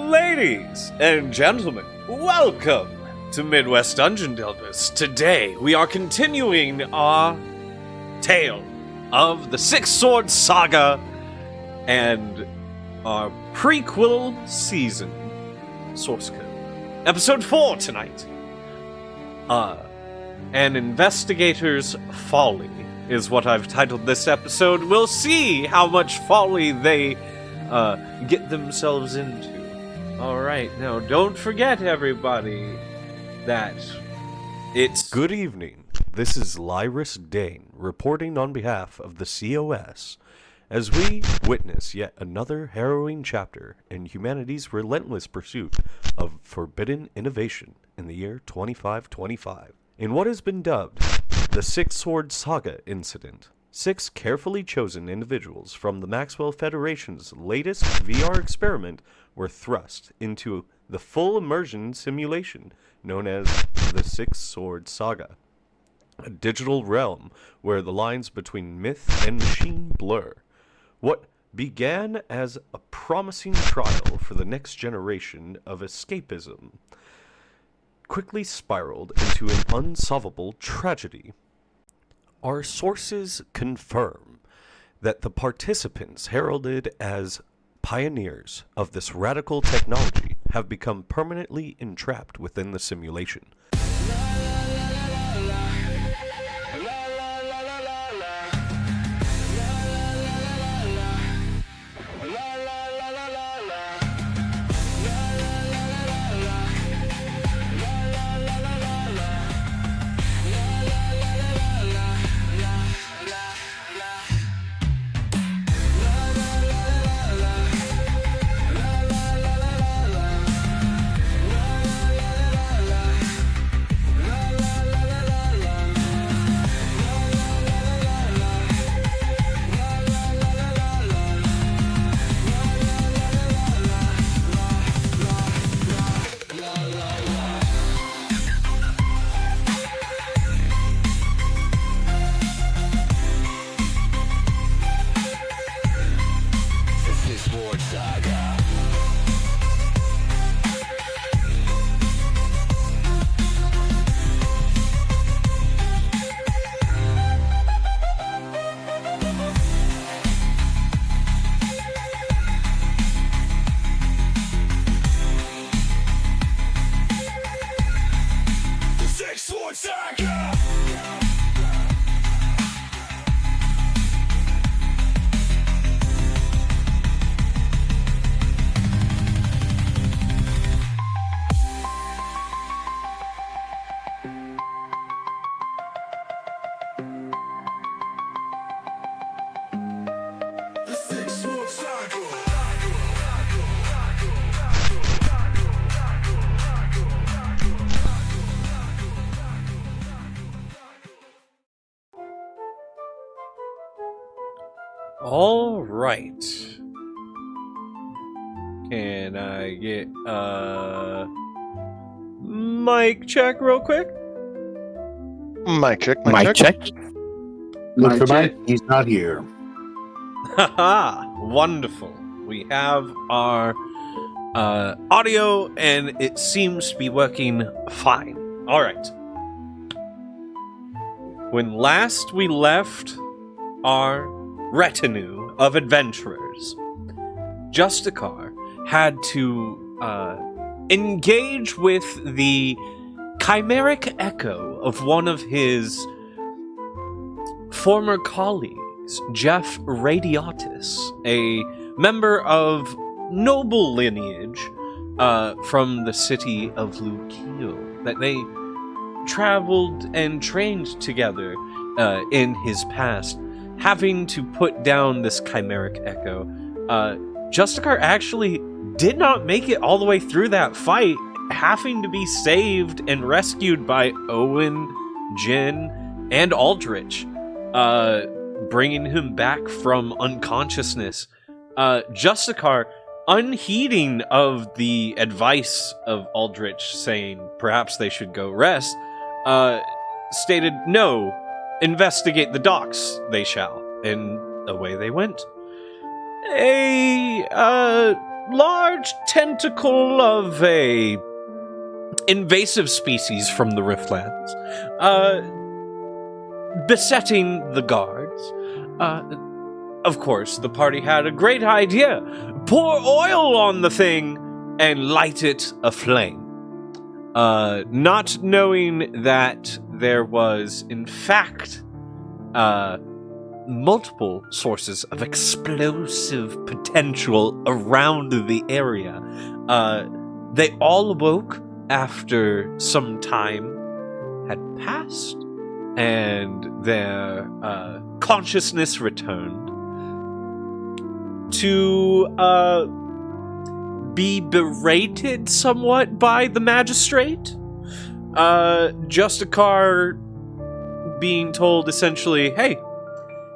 Ladies and gentlemen, welcome to Midwest Dungeon Delvers. Today we are continuing our tale of the Six Sword Saga and our prequel season, source code. Episode 4 tonight. An Investigator's Folly is what I've titled this episode. We'll see how much folly they get themselves into. Alright, now don't forget, everybody, that it's... Good evening. This is Lyris Dane, reporting on behalf of the COS, as we witness yet another harrowing chapter in humanity's relentless pursuit of forbidden innovation in the year 2525. In what has been dubbed the Six Sword Saga incident, 6 carefully chosen individuals from the Maxwell Federation's latest VR experiment were thrust into the full immersion simulation known as the Six Sword Saga, a digital realm where the lines between myth and machine blur. What began as a promising trial for the next generation of escapism quickly spiraled into an unsolvable tragedy. Our sources confirm that the participants heralded as pioneers of this radical technology have become permanently entrapped within the simulation. All right. Can I get mic check real quick? Mic check. Look for Mike. He's not here. Haha, wonderful. We have our audio, and it seems to be working fine. All right. When last we left our retinue of adventurers, Justicar had to engage with the chimeric echo of one of his former colleagues, Jeff Radiatus, a member of noble lineage from the city of Lukiel, that they traveled and trained together in his past. Having to put down this chimeric echo, Justicar actually did not make it all the way through that fight, having to be saved and rescued by Owen, Jin, and Aldrich, bringing him back from unconsciousness. Justicar, unheeding of the advice of Aldrich saying perhaps they should go rest, stated, "No, investigate the docks, they shall." And away they went. A large tentacle of a invasive species from the Riftlands, besetting the guards. Of course, the party had a great idea. Pour oil on the thing and light it aflame. Not knowing that there was, in fact, multiple sources of explosive potential around the area. They all awoke after some time had passed, and their consciousness returned to be berated somewhat by the magistrate. Justicar being told essentially, hey,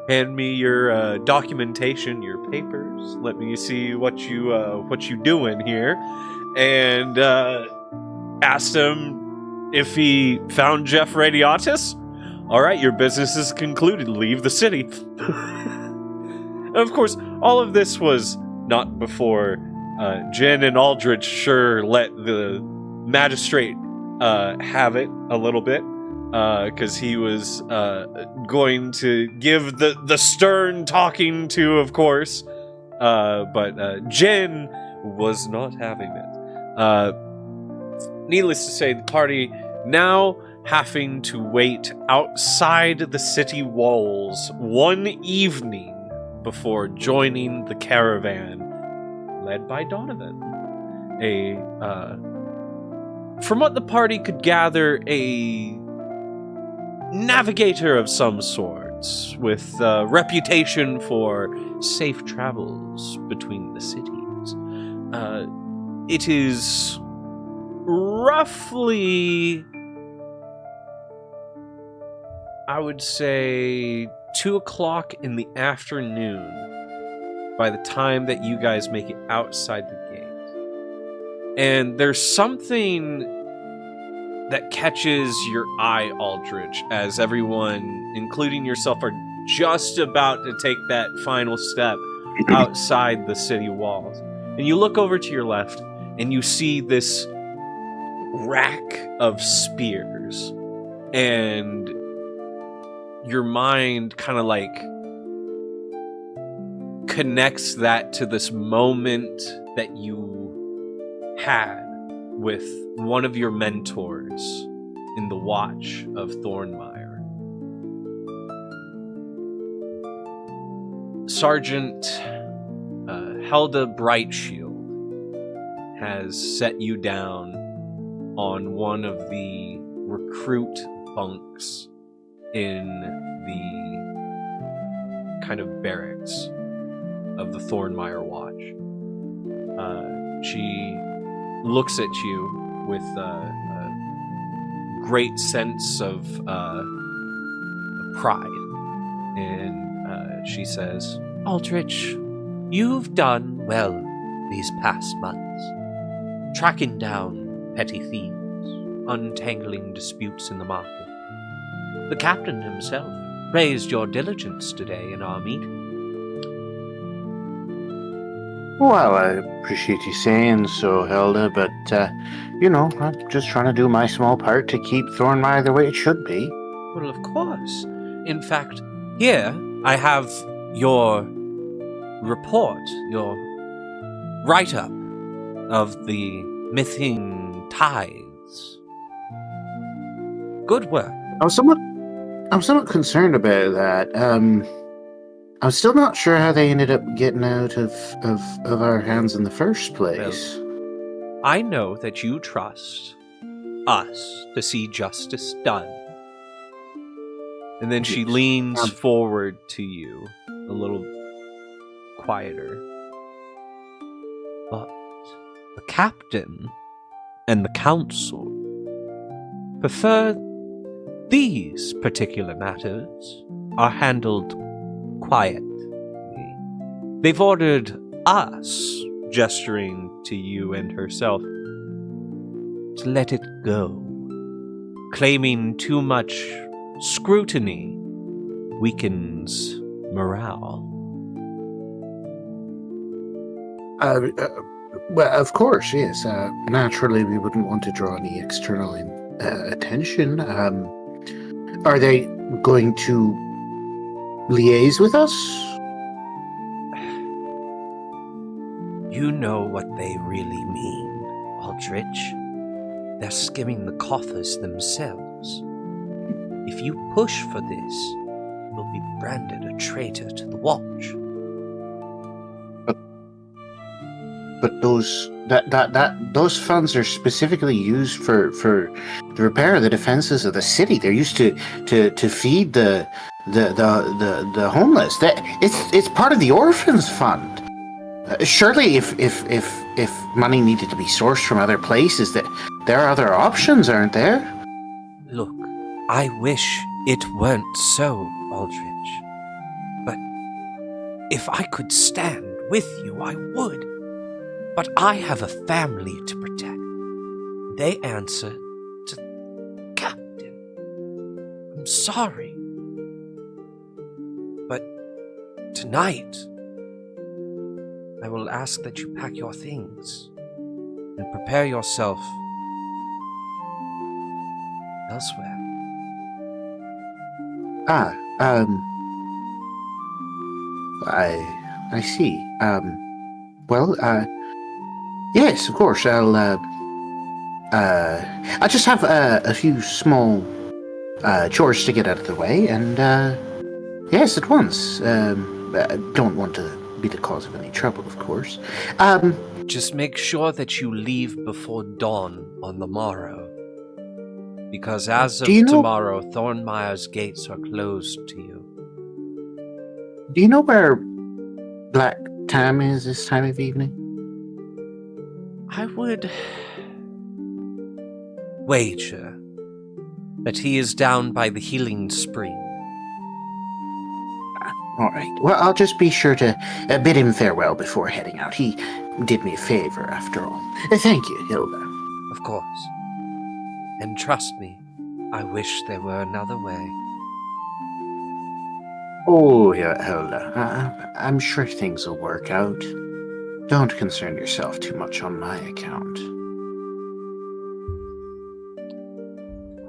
hand me your documentation, your papers. Let me see what you doing here. And asked him if he found Jeff Radiatus. All right, your business is concluded. Leave the city. Of course, all of this was not before Jen and Aldrich sure let the magistrate have it a little bit, because he was going to give the stern talking to, of course, but Jen was not having it. Needless to say, the party now having to wait outside the city walls one evening before joining the caravan led by Donovan. From what the party could gather, a navigator of some sorts with a reputation for safe travels between the cities. It is roughly, I would say, 2 o'clock in the afternoon by the time that you guys make it outside the gate. And there's something that catches your eye, Aldrich, as everyone, including yourself, are just about to take that final step outside the city walls. And you look over to your left, and you see this rack of spears. And your mind kind of like connects that to this moment that you had with one of your mentors in the Watch of Thornmire. Sergeant Helda Brightshield has set you down on one of the recruit bunks in the kind of barracks of the Thornmire Watch. She looks at you with a great sense of pride, and she says, Aldrich, you've done well these past months, tracking down petty thieves, untangling disputes in the market. The captain himself praised your diligence today in our meeting. Well, I appreciate you saying so, Hilda, but, I'm just trying to do my small part to keep Thornmire the way it should be. Well, of course. In fact, here I have your report, your write-up of the missing tithes. Good work. I'm somewhat concerned about that. I'm still not sure how they ended up getting out of our hands in the first place. Well, I know that you trust us to see justice done. and then she leans forward to you a little quieter. But the captain and the council prefer these particular matters are handled quietly. They've ordered us, gesturing to you and herself, to let it go, claiming too much scrutiny weakens morale. Well, of course, yes. Naturally, we wouldn't want to draw any external attention. Are they going to liaise with us? You know what they really mean, Aldrich. They're skimming the coffers themselves. If you push for this, you'll be branded a traitor to the Watch. But those funds are specifically used for the repair of the defenses of the city. They're used to feed the homeless. It's part of the orphans fund. Surely, if money needed to be sourced from other places, that there are other options, aren't there? Look, I wish it weren't so, Aldrich. But if I could stand with you, I would. But I have a family to protect. They answer to the captain. I'm sorry. But tonight, I will ask that you pack your things and prepare yourself elsewhere. I see. Well, yes, of course. I just have a few small chores to get out of the way, and yes, at once. I don't want to be the cause of any trouble, of course. Just make sure that you leave before dawn on the morrow. Because as of tomorrow, Thornmire's gates are closed to you. Do you know where Black Tam is this time of evening? I would wager that he is down by the healing spring. All right. Well, I'll just be sure to bid him farewell before heading out. He did me a favor, after all. Thank you, Hilda. Of course. And trust me, I wish there were another way. Oh, yeah, Hilda. I'm sure things will work out. Don't concern yourself too much on my account.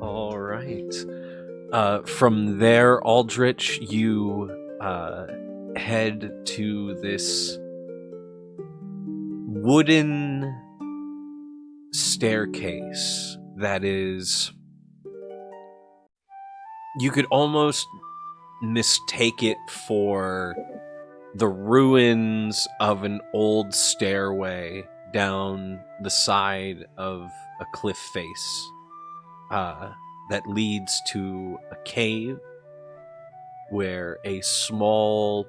All right. From there, Aldrich, you head to this wooden staircase that is... You could almost mistake it for the ruins of an old stairway down the side of a cliff face that leads to a cave where a small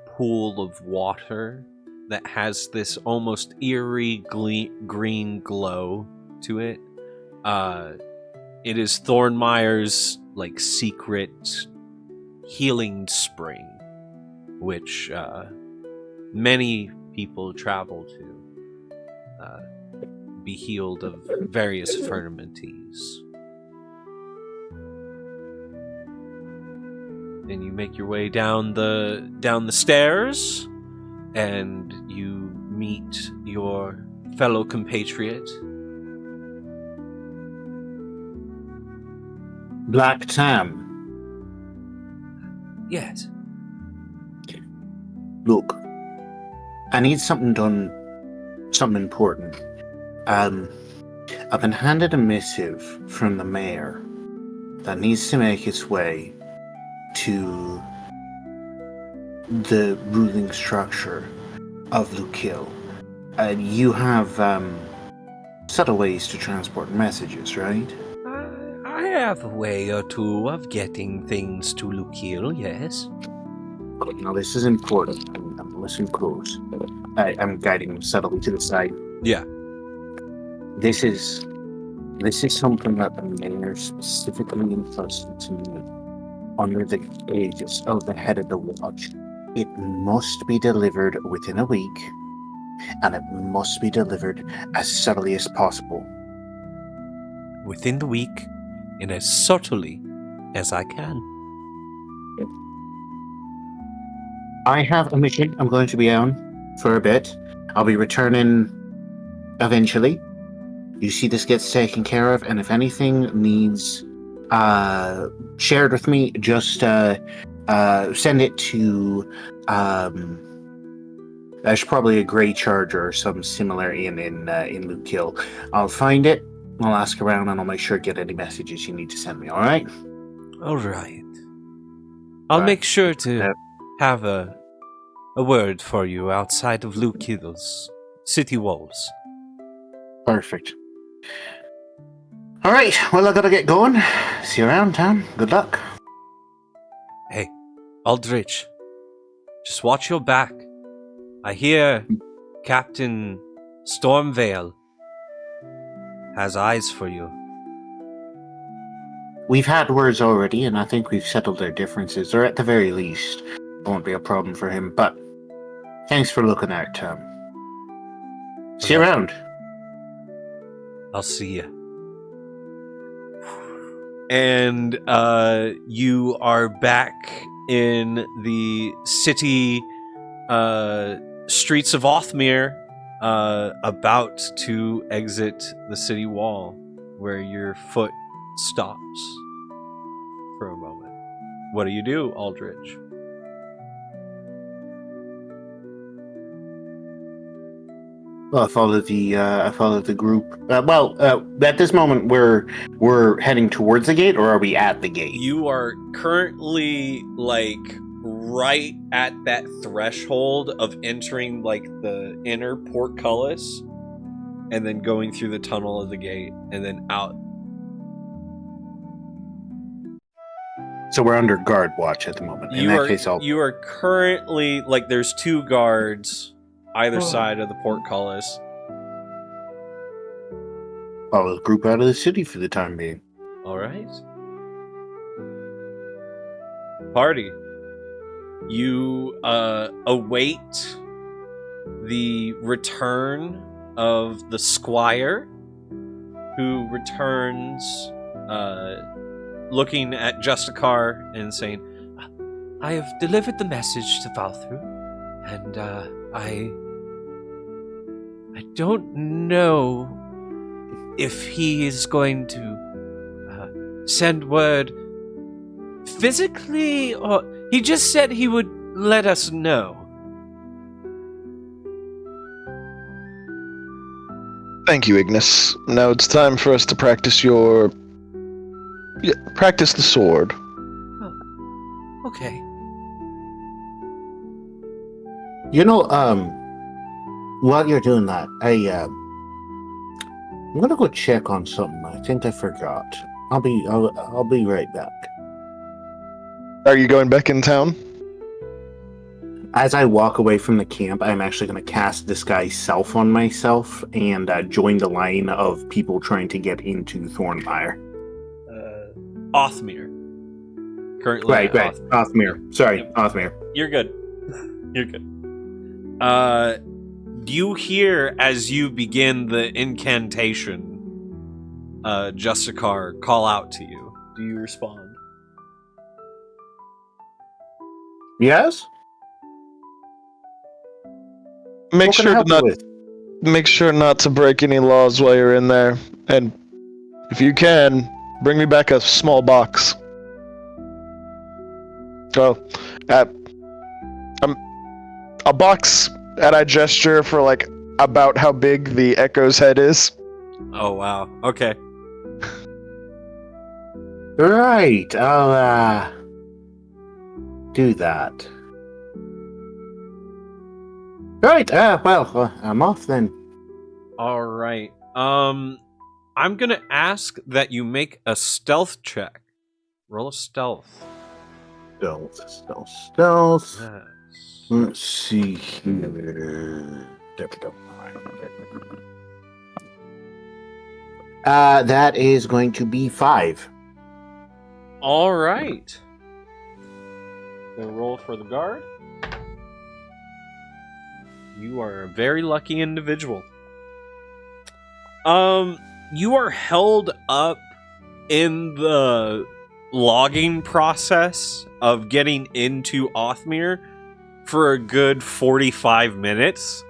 pool of water that has this almost eerie green glow to it. It is Thornmire's secret healing spring, which many people travel to be healed of various infirmities. And you make your way down the stairs, and you meet your fellow compatriot. Black Tam. Yes. Look, I need something done, something important. I've been handed a missive from the mayor that needs to make its way to the ruling structure of Lukill. You have subtle ways to transport messages, right? I have a way or two of getting things to Lukill, yes. Good. Now this is important. I'm listening close. I'm guiding him subtly to the side. Yeah. This is something that the mayor specifically entrusted to me under the aegis of the head of the watch. It must be delivered within a week, and it must be delivered as subtly as possible. Within the week, and as subtly as I can. I have a mission I'm going to be on for a bit. I'll be returning eventually. You see this gets taken care of, and if anything needs shared with me, just send it to there's probably a gray charger or some similar in Luke Hill. I'll find it, I'll ask around, and I'll make sure to get any messages you need to send me, alright? Alright. I'll Right. make sure to Yep. have a word for you outside of Luke Hill's city walls. Perfect. Alright, well, I gotta get going. See you around, Tom. Good luck. Hey, Aldrich, just watch your back. I hear Captain Stormvale has eyes for you. We've had words already, and I think we've settled their differences, or at the very least, it won't be a problem for him, but thanks for looking out, Tom. See you Okay. around. I'll see you. And you are back in the city streets of Othmere, about to exit the city wall, where your foot stops for a moment. What do, Aldrich? Well, I follow the group. At this moment, we're heading towards the gate, or are we at the gate? You are currently right at that threshold of entering the inner portcullis and then going through the tunnel of the gate and then out. So we're under guard watch at the moment. In that case, You are currently there's two guards either side of the portcullis. follow the group out of the city for the time being. All right. Party. You await the return of the squire, who returns looking at Justicar and saying, I have delivered the message to Valthru, and I don't know if he is going to send word physically, or he just said he would let us know. Thank you, Ignis. Now it's time for us to practice practice the sword. Okay. You know, while you're doing that, I'm gonna go check on something. I think I forgot. I'll be right back. Are you going back in town? As I walk away from the camp, I'm actually going to cast Disguise Self on myself and join the line of people trying to get into Thornmire. Othmere. Currently, Right. Othmere. Sorry, Yep. Othmere. You're good. You're good. You hear as you begin the incantation, Justicar call out to you. Do you respond? Yes? Make What can I sure help to you not with? make sure not to break any laws while you're in there, and if you can, bring me back a small box. Oh, a box, and I gesture for about how big the Echo's head is. Oh, wow. Okay. Right, I'll do that. Right, I'm off then. All right. I'm gonna ask that you make a stealth check. Roll a stealth. Stealth. Yes. Let's see here. There we go. That is going to be 5. All right. Gonna roll for the guard. You are a very lucky individual. You are held up in the logging process of getting into Othmere for a good 45 minutes.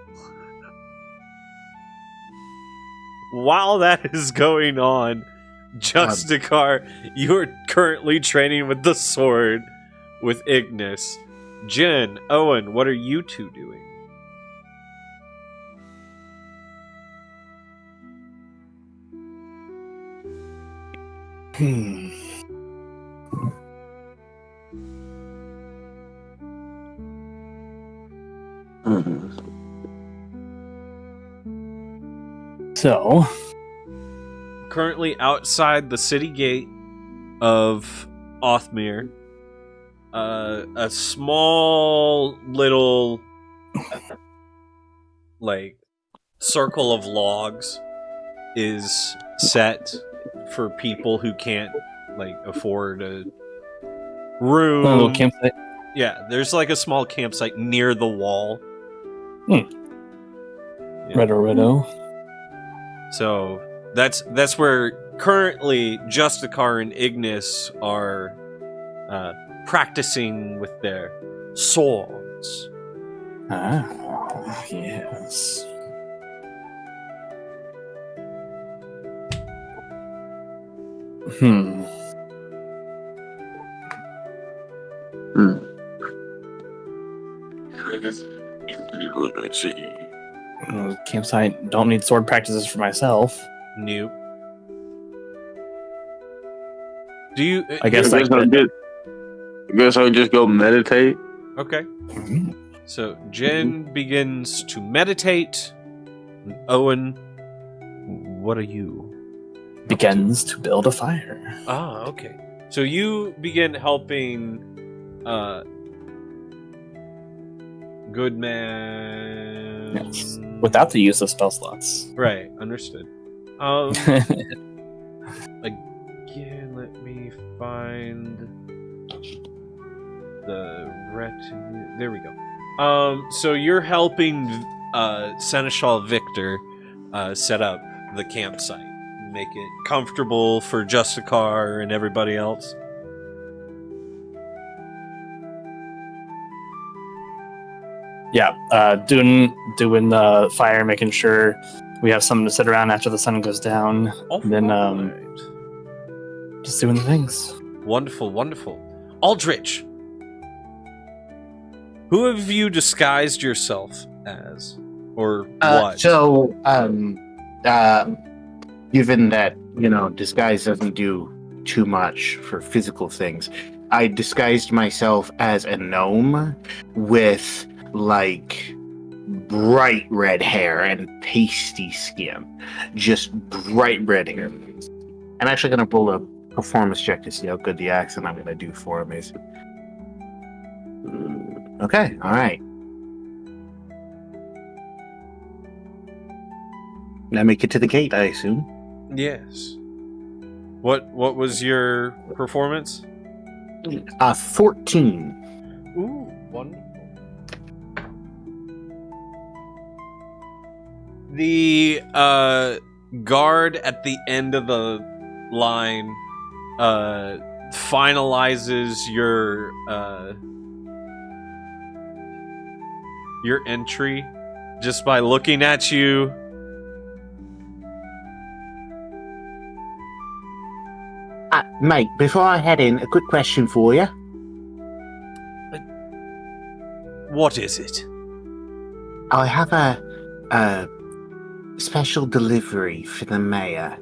while that is going on, Justicar, you're currently training with the sword with Ignis. Jen, Owen, what are you two doing? So, Currently outside the city gate of Othmere, a small little like circle of logs is set for people who can't like afford a room. a little campsite. Yeah, there's like a small campsite near the wall. Yeah. Righto. So that's where currently Justicar and Ignis are practicing with their swords. Ah, yes. Let's see. Campsite. Don't need sword practices for myself. Nope. Do you? I guess I guess I'll just go meditate. Okay. So Jen begins to meditate. And Owen, what are you? Begins to build a fire. Ah, okay. So you begin helping good man. Yes. Without the use of spell slots. Right, understood. Again, let me find the retinue. There we go. So you're helping Seneschal Victor set up the campsite, make it comfortable for Justicar and everybody else. Yeah, doing the fire, making sure we have something to sit around after the sun goes down. And then just doing the things. Wonderful, wonderful. Aldrich, who have you disguised yourself as, or what? So, given that, disguise doesn't do too much for physical things, I disguised myself as a gnome with, bright red hair and pasty skin. Just bright red hair. I'm actually going to roll a performance check to see how good the accent I'm going to do for him is. Okay, alright. Now make it to the gate, I assume. Yes. What was your performance? 14. Ooh, wonderful. The guard at the end of the line finalizes your entry just by looking at you. Mate, before I head in, a quick question for you. What is it? I have a special delivery for the mayor,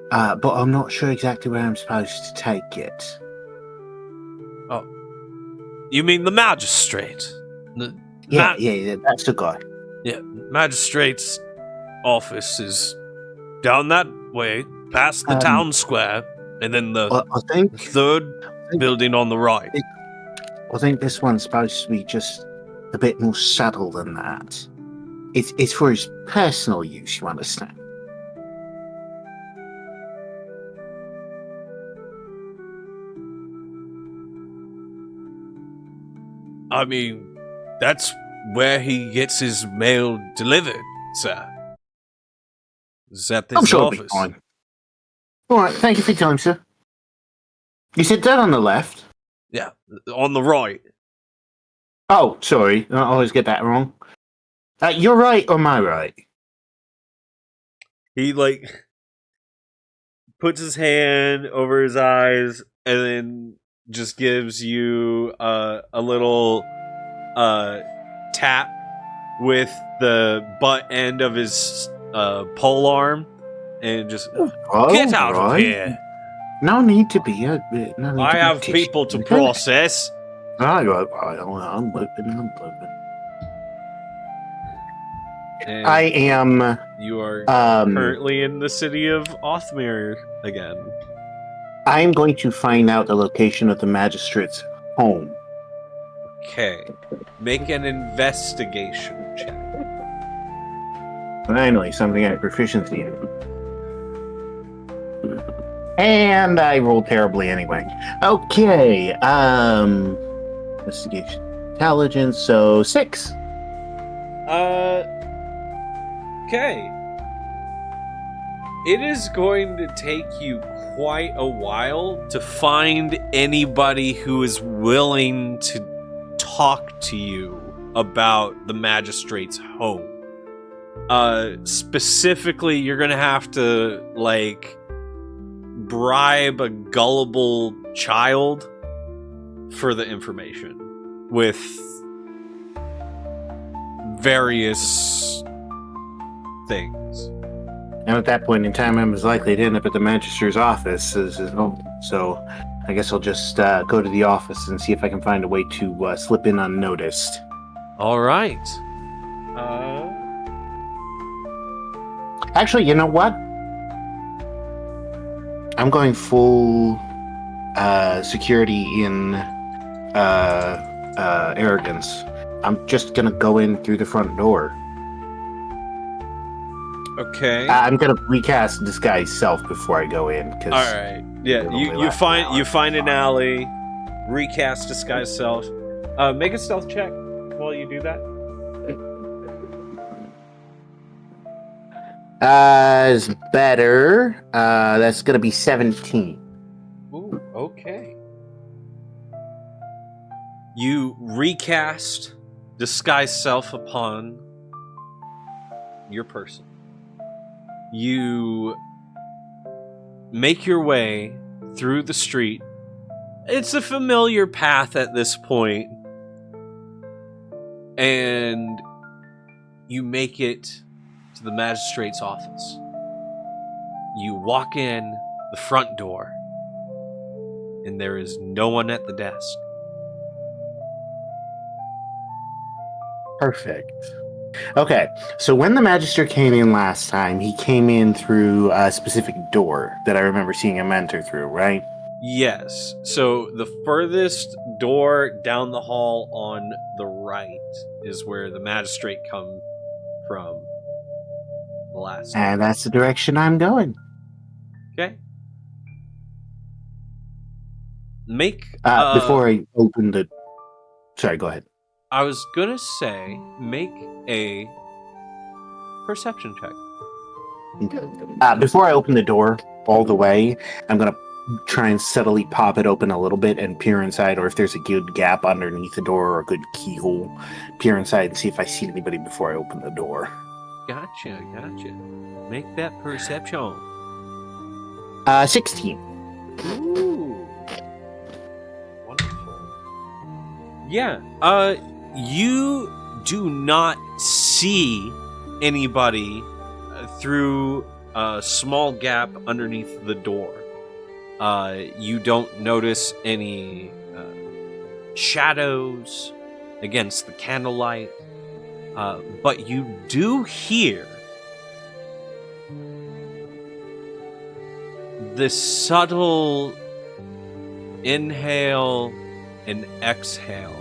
but I'm not sure exactly where I'm supposed to take it. Oh, you mean the magistrate? Yeah, that's the guy. Yeah, magistrate's office is down that way, past the town square, and then the I think third building on the right. I think this one's supposed to be just a bit more subtle than that. It's for his personal use, you understand? I mean, that's where he gets his mail delivered, sir. Is at this I'm sure office. it'll be fine. Alright, thank you for your time, sir. You said that on the left? Yeah, on the right. Oh, sorry. I always get that wrong. You're right or am I right? He like puts his hand over his eyes and then just gives you a little tap with the butt end of his pole arm and just get out of here. No need to be I have people to process. I'm living. And I am. you are Um, currently in the city of Othmere again. I am going to find out the location of the magistrate's home. Okay. Make an investigation check. Finally, something I have proficiency in. And I rolled terribly anyway. Okay. Investigation, intelligence. So 6. Okay. It is going to take you quite a while to find anybody who is willing to talk to you about the magistrate's home. Specifically, you're gonna have to, like, bribe a gullible child for the information with various things. And at that point in time, I'm as likely to end up at the magistrate's office as his home. So I guess I'll just go to the office and see if I can find a way to slip in unnoticed. All right. Actually, you know what? I'm going full security in arrogance. I'm just gonna go in through the front door. Okay. I'm gonna recast disguise self before I go in. All right. Yeah. You find an alley. Recast disguise self. Make a stealth check while you do that. Is better. That's gonna be 17. Ooh, okay. You recast disguise self upon your person. You make your way through the street. It's a familiar path at this point. And you make it to the magistrate's office. You walk in the front door, and there is no one at the desk. Perfect. Okay, so when the magistrate came in last time, he came in through a specific door that I remember seeing him enter through, right? Yes. So the furthest door down the hall on the right is where the magistrate come from the last time. And that's the direction I'm going. Okay. Make before I open the... Sorry, go ahead. I was gonna say, make a perception check. Before I open the door all the way, I'm going to try and subtly pop it open a little bit and peer inside, or if there's a good gap underneath the door or a good keyhole, peer inside and see if I see anybody before I open the door. Gotcha. Make that perception. 16. Ooh. Wonderful. Yeah, you do not see anybody through a small gap underneath the door. You don't notice any shadows against the candlelight, but you do hear the subtle inhale and exhale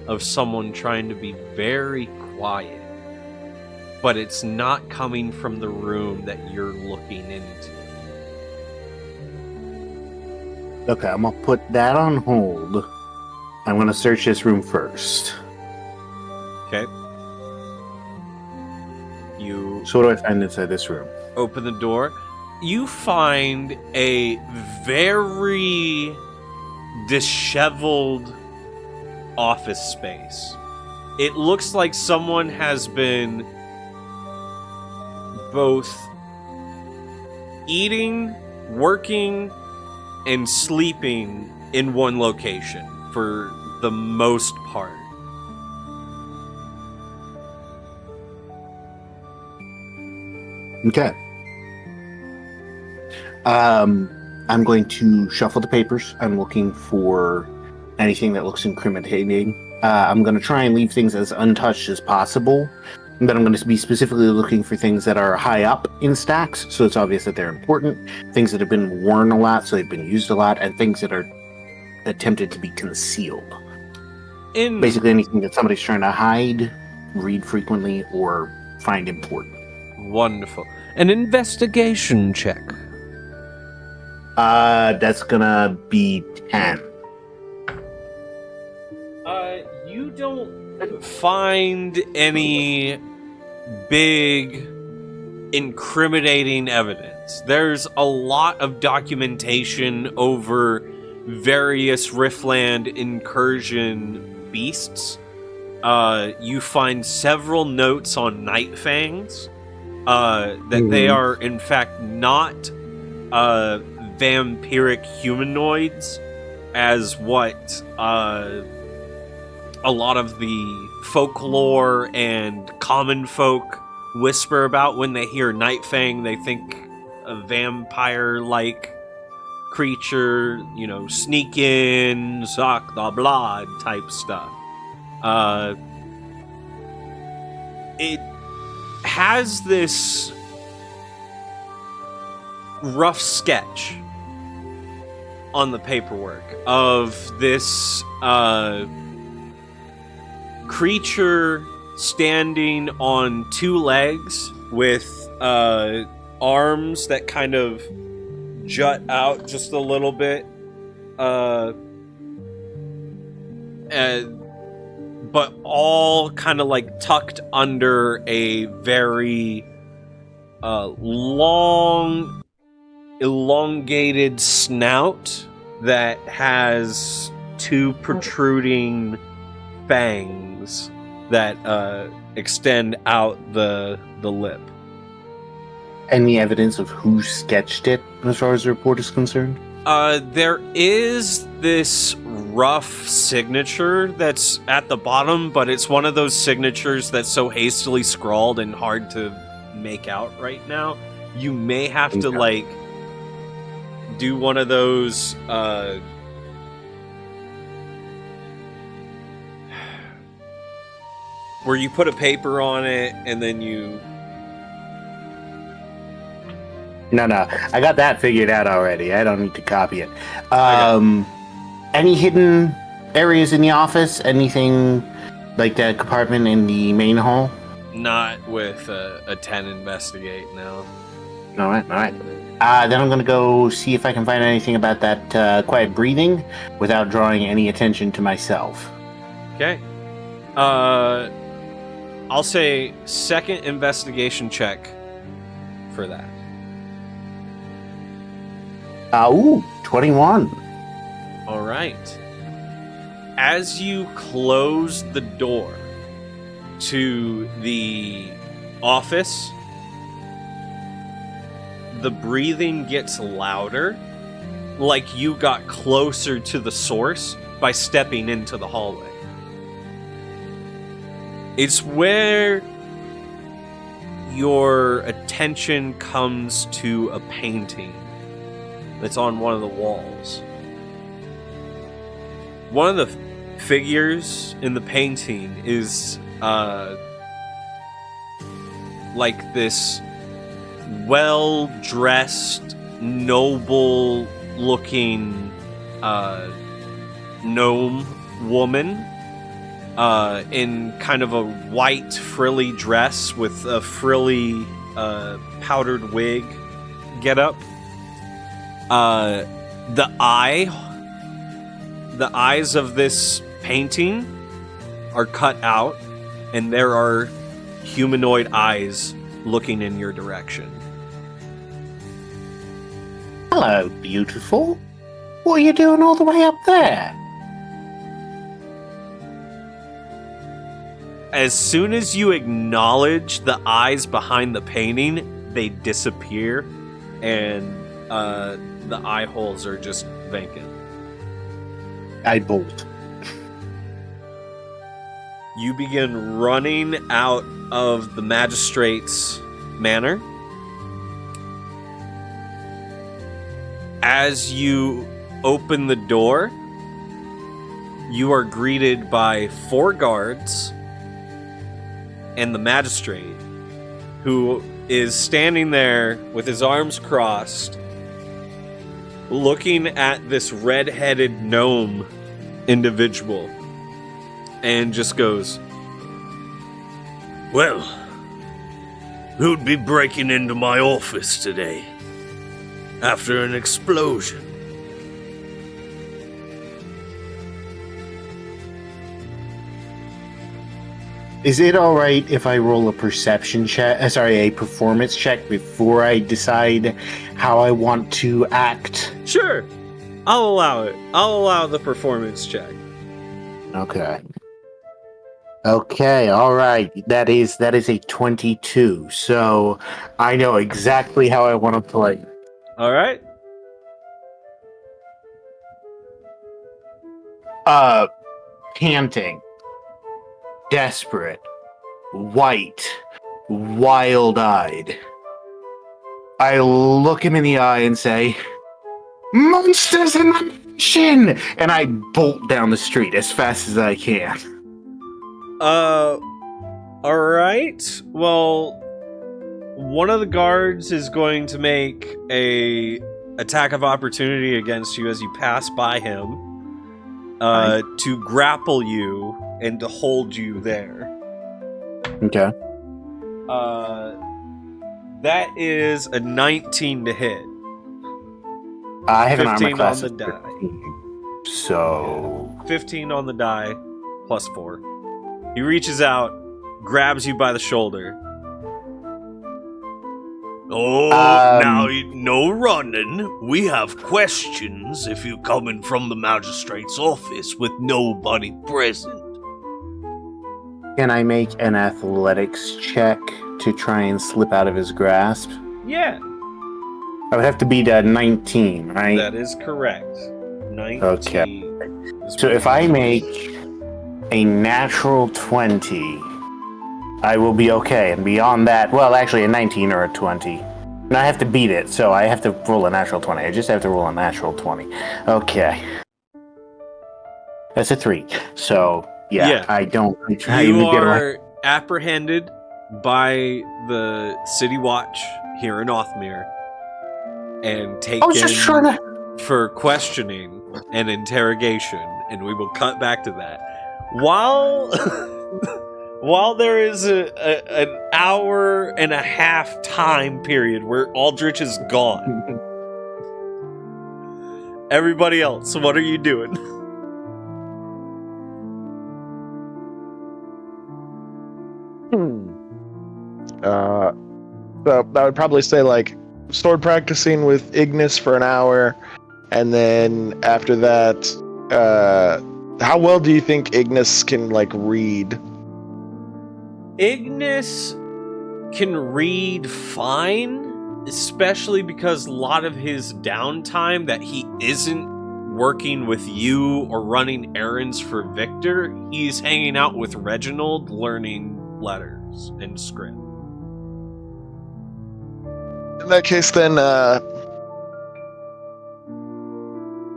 of someone trying to be very quiet, but it's not coming from the room that you're looking into. Okay, I'm going to put that on hold. I'm going to search this room first. Okay. So what do I find inside this room? Open the door. You find a very disheveled office space. It looks like someone has been both eating, working, and sleeping in one location for the most part. Okay. I'm going to shuffle the papers. I'm looking for anything that looks incriminating. I'm going to try and leave things as untouched as possible. But I'm going to be specifically looking for things that are high up in stacks, so it's obvious that they're important. Things that have been worn a lot, so they've been used a lot, and things that are attempted to be concealed. Basically anything that somebody's trying to hide, read frequently, or find important. Wonderful. An investigation check. That's gonna be 10. You don't find any big incriminating evidence. There's a lot of documentation over various Riftland incursion beasts. You find several notes on Night Fangs that they are in fact not vampiric humanoids as what a lot of the folklore and common folk whisper about. When they hear Night Fang, they think a vampire-like creature, you know, sneak in, suck the blood type stuff. It has this rough sketch on the paperwork of this creature standing on two legs with arms that kind of jut out just a little bit, but all kind of like tucked under a very long, elongated snout that has two protruding fangs that extend out the lip. Any evidence of who sketched it as far as the report is concerned? There is this rough signature that's at the bottom, but it's one of those signatures that's so hastily scrawled and hard to make out right now. You may have to, like, do one of those, where you put a paper on it and then you... No, I got that figured out already. I don't need to copy it. Any hidden areas in the office? Anything like that compartment in the main hall? Not with a 10 investigate, no. All right. Then I'm going to go see if I can find anything about that quiet breathing without drawing any attention to myself. Okay. I'll say second investigation check for that. 21. All right. As you close the door to the office, the breathing gets louder, like you got closer to the source by stepping into the hallway. It's where your attention comes to a painting that's on one of the walls. One of the figures in the painting is like this well-dressed, noble-looking gnome woman in kind of a white frilly dress with a frilly powdered wig getup. The eyes of this painting are cut out, and there are humanoid eyes looking in your direction. Hello, beautiful. What are you doing all the way up there? As soon as you acknowledge the eyes behind the painting, they disappear, and the eye holes are just vacant. I bolt. You begin running out of the magistrate's manor. As you open the door, you are greeted by 4 guards and the magistrate, who is standing there with his arms crossed, looking at this red-headed gnome individual, and just goes, "Well, who'd be breaking into my office today after an explosion?" Is it all right if I roll a perception check? A performance check before I decide how I want to act? "Sure, I'll allow it. I'll allow the performance check." Okay. Okay, all right. That is a 22. So I know exactly how I want to play. All right. Panting, desperate, white, wild-eyed. I look him in the eye and say, "Monsters in the mansion!" And I bolt down the street as fast as I can. All right. Well, one of the guards is going to make a attack of opportunity against you as you pass by him, to grapple you and to hold you there. Okay. That is a 19 to hit. I have an armor 15 class on the of die. 13, so 15 on the die, plus 4. He reaches out, grabs you by the shoulder. "Oh, now no running. We have questions if you're coming from the magistrate's office with nobody present." Can I make an athletics check to try and slip out of his grasp? Yeah, I would have to beat a 19, right? that is correct. 19. Okay. is So what if he I is. make a natural 20, I will be okay. And beyond that, well, actually a 19 or a 20. And I have to beat it, so I have to roll a natural 20. I just have to roll a natural 20. Okay. That's a 3. So, Yeah. I don't... I try You to get away. are apprehended by the City Watch here in Othmere and I was just trying taken to... for questioning and interrogation, and we will cut back to that. While while there is an hour and a half time period where Aldrich is gone, everybody else, what are you doing? So I would probably say like sword practicing with Ignis for an hour, and then after that, how well do you think Ignis can like read? Ignis can read fine, especially because a lot of his downtime that he isn't working with you or running errands for Victor, he's hanging out with Reginald learning letters and script. In that case, then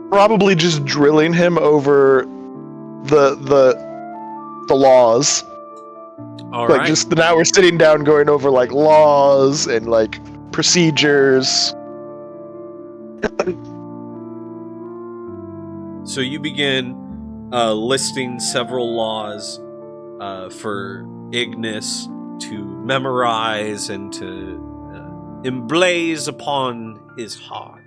probably just drilling him over the laws. All Like right. just now we're sitting down going over like laws and like procedures. So you begin listing several laws for Ignis to memorize and to emblaze upon his heart.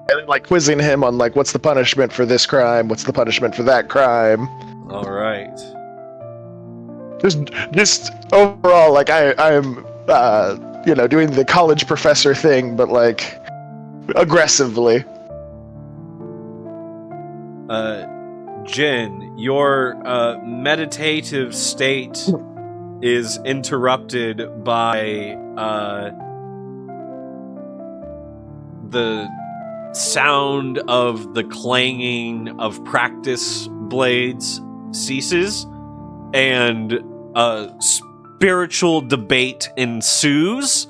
And then, like quizzing him on like what's the punishment for this crime, what's the punishment for that crime. All right. Just overall, like I'm doing the college professor thing, but like aggressively. Jin, your meditative state is interrupted by the sound of the clanging of practice blades ceases, and a spiritual debate ensues,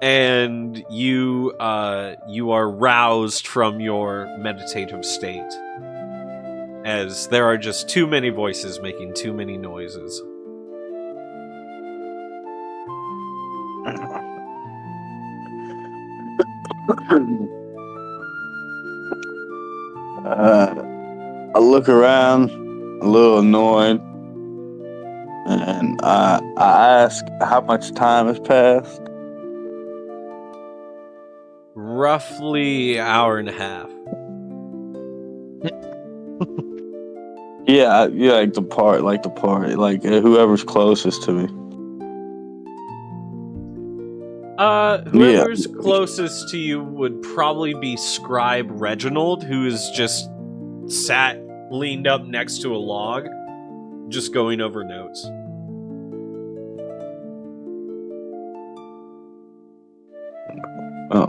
and you are roused from your meditative state, as there are just too many voices making too many noises. I look around, a little annoyed, and I ask how much time has passed. Roughly hour and a half. Yeah, like the party, whoever's closest to me. Whoever's closest to you would probably be Scribe Reginald, who is just sat leaned up next to a log, just going over notes. Oh.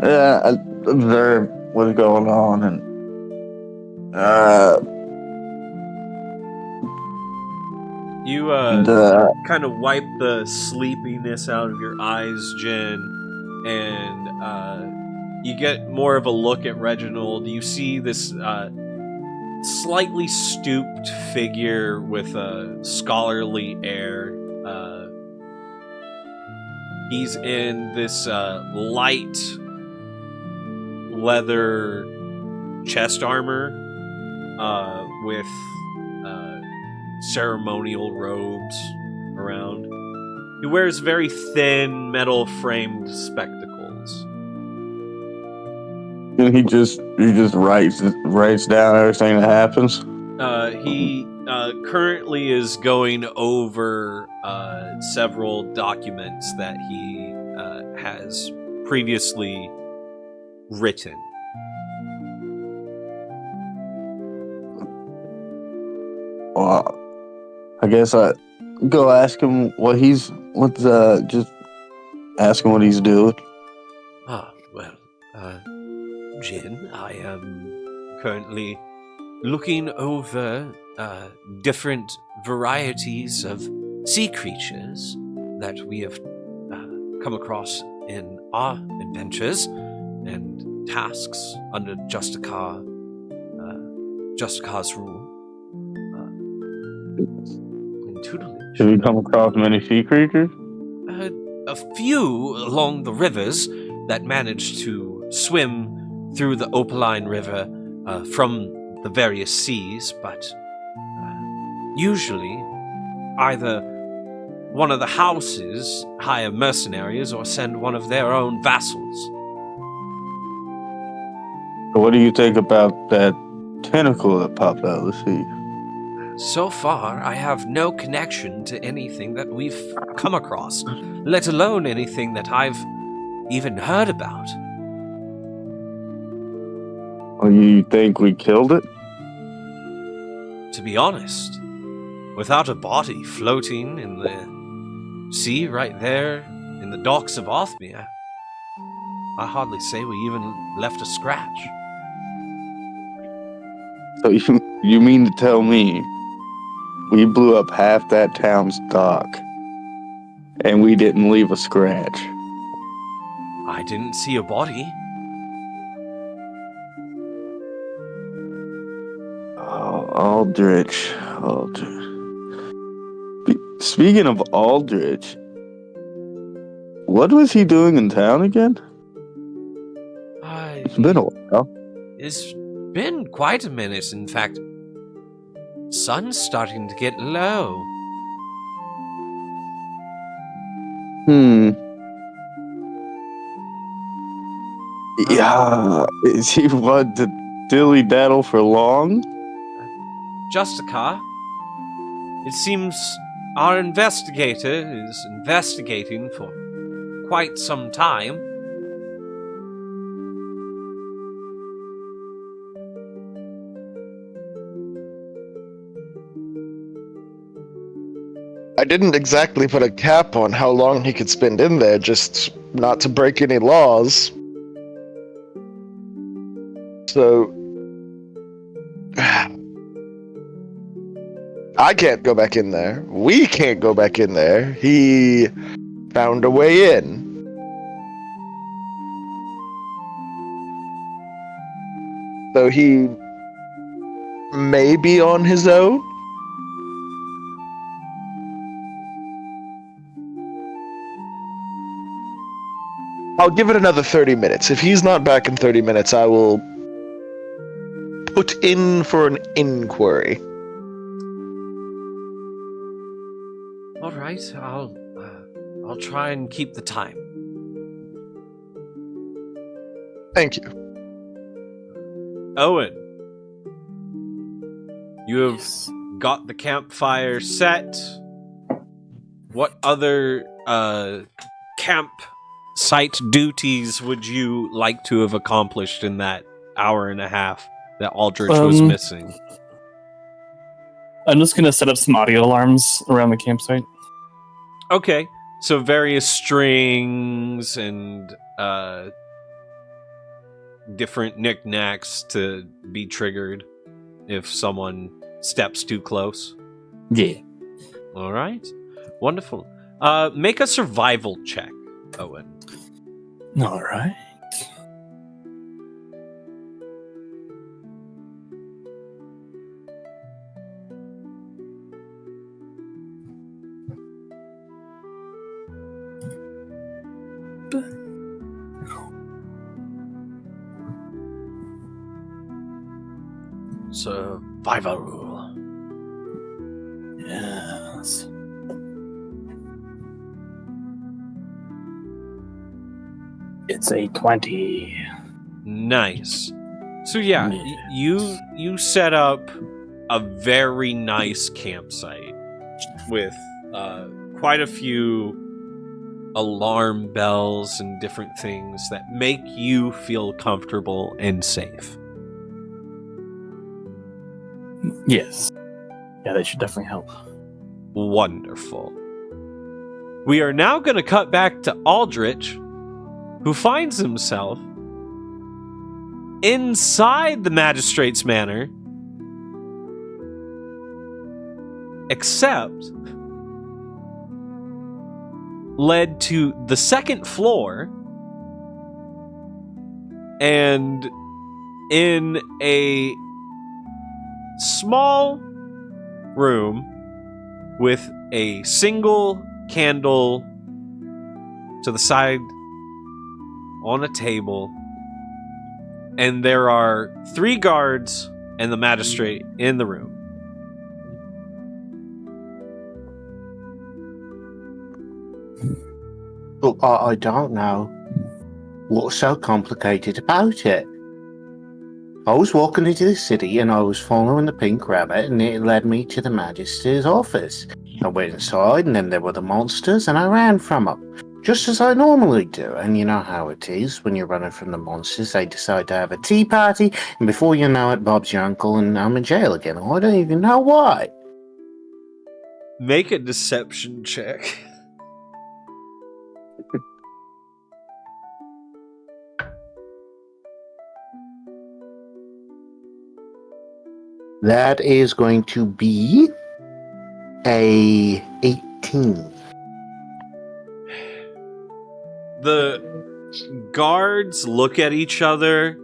Yeah, I observe what's going on, and you kind of wipe the sleepiness out of your eyes, Jen, and you get more of a look at Reginald. You see this slightly stooped figure with a scholarly air. He's in this light leather chest armor with ceremonial robes around. He wears very thin metal framed spectacles. And he just writes down everything that happens. He currently is going over several documents that he has previously written. Well, I guess I go ask him just ask him what he's doing. Jin, I am currently looking over different varieties of sea creatures that we have come across in our adventures and tasks under Justicar's rule. In tutelage. Have you come across many sea creatures? A few along the rivers that manage to swim through the Opaline River from the various seas, but usually either one of the houses hire mercenaries or send one of their own vassals. What do you think about that tentacle that popped out of the sea? So far, I have no connection to anything that we've come across, let alone anything that I've even heard about. Well, you think we killed it? To be honest, without a body floating in the sea right there in the docks of Othmere, I hardly say we even left a scratch. So you mean to tell me we blew up half that town's dock and we didn't leave a scratch? I didn't see a body. Oh, Aldrich. Speaking of Aldrich, what was he doing in town again? It's been a while. It's been quite a minute, in fact. Sun's starting to get low. Yeah, is he what to dilly-daddle for long? Justicar, it seems our investigator is investigating for quite some time. I didn't exactly put a cap on how long he could spend in there, just not to break any laws. So I can't go back in there. We can't go back in there. He found a way in. So he may be on his own. I'll give it another 30 minutes. If he's not back in 30 minutes, I will put in for an inquiry. All right, I'll try and keep the time. Thank you. Owen, you have got the campfire set. What other campsite duties would you like to have accomplished in that hour and a half that Aldrich was missing? I'm just gonna set up some audio alarms around the campsite. Okay, so various strings and different knickknacks to be triggered if someone steps too close. Yeah. All right, wonderful. Make a survival check, Owen. All right. Survival. Yes. It's a 20. Nice. So yeah, you set up a very nice campsite with quite a few alarm bells and different things that make you feel comfortable and safe. Yes. Yeah, that should definitely help. Wonderful. We are now going to cut back to Aldrich, who finds himself inside the magistrate's manor, except led to the second floor and in a small room with a single candle to the side on a table, and there are 3 guards and the magistrate in the room. Look, I don't know what's so complicated about it. I was walking into the city and I was following the pink rabbit and it led me to the magistrate's office. I went inside and then there were the monsters and I ran from them, just as I normally do. And you know how it is when you're running from the monsters, they decide to have a tea party and before you know it, Bob's your uncle and I'm in jail again. I don't even know why. Make a deception check. That is going to be a 18. The guards look at each other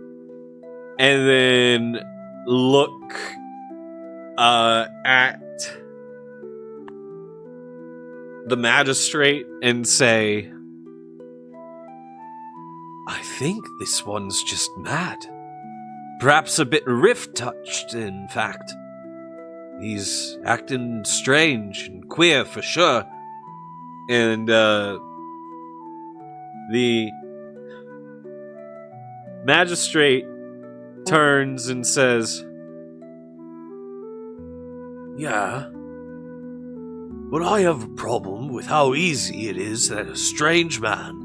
and then look at the magistrate and say, I think this one's just mad. Perhaps a bit rift-touched, in fact. He's acting strange and queer for sure. And the magistrate turns and says, Yeah, but I have a problem with how easy it is that a strange man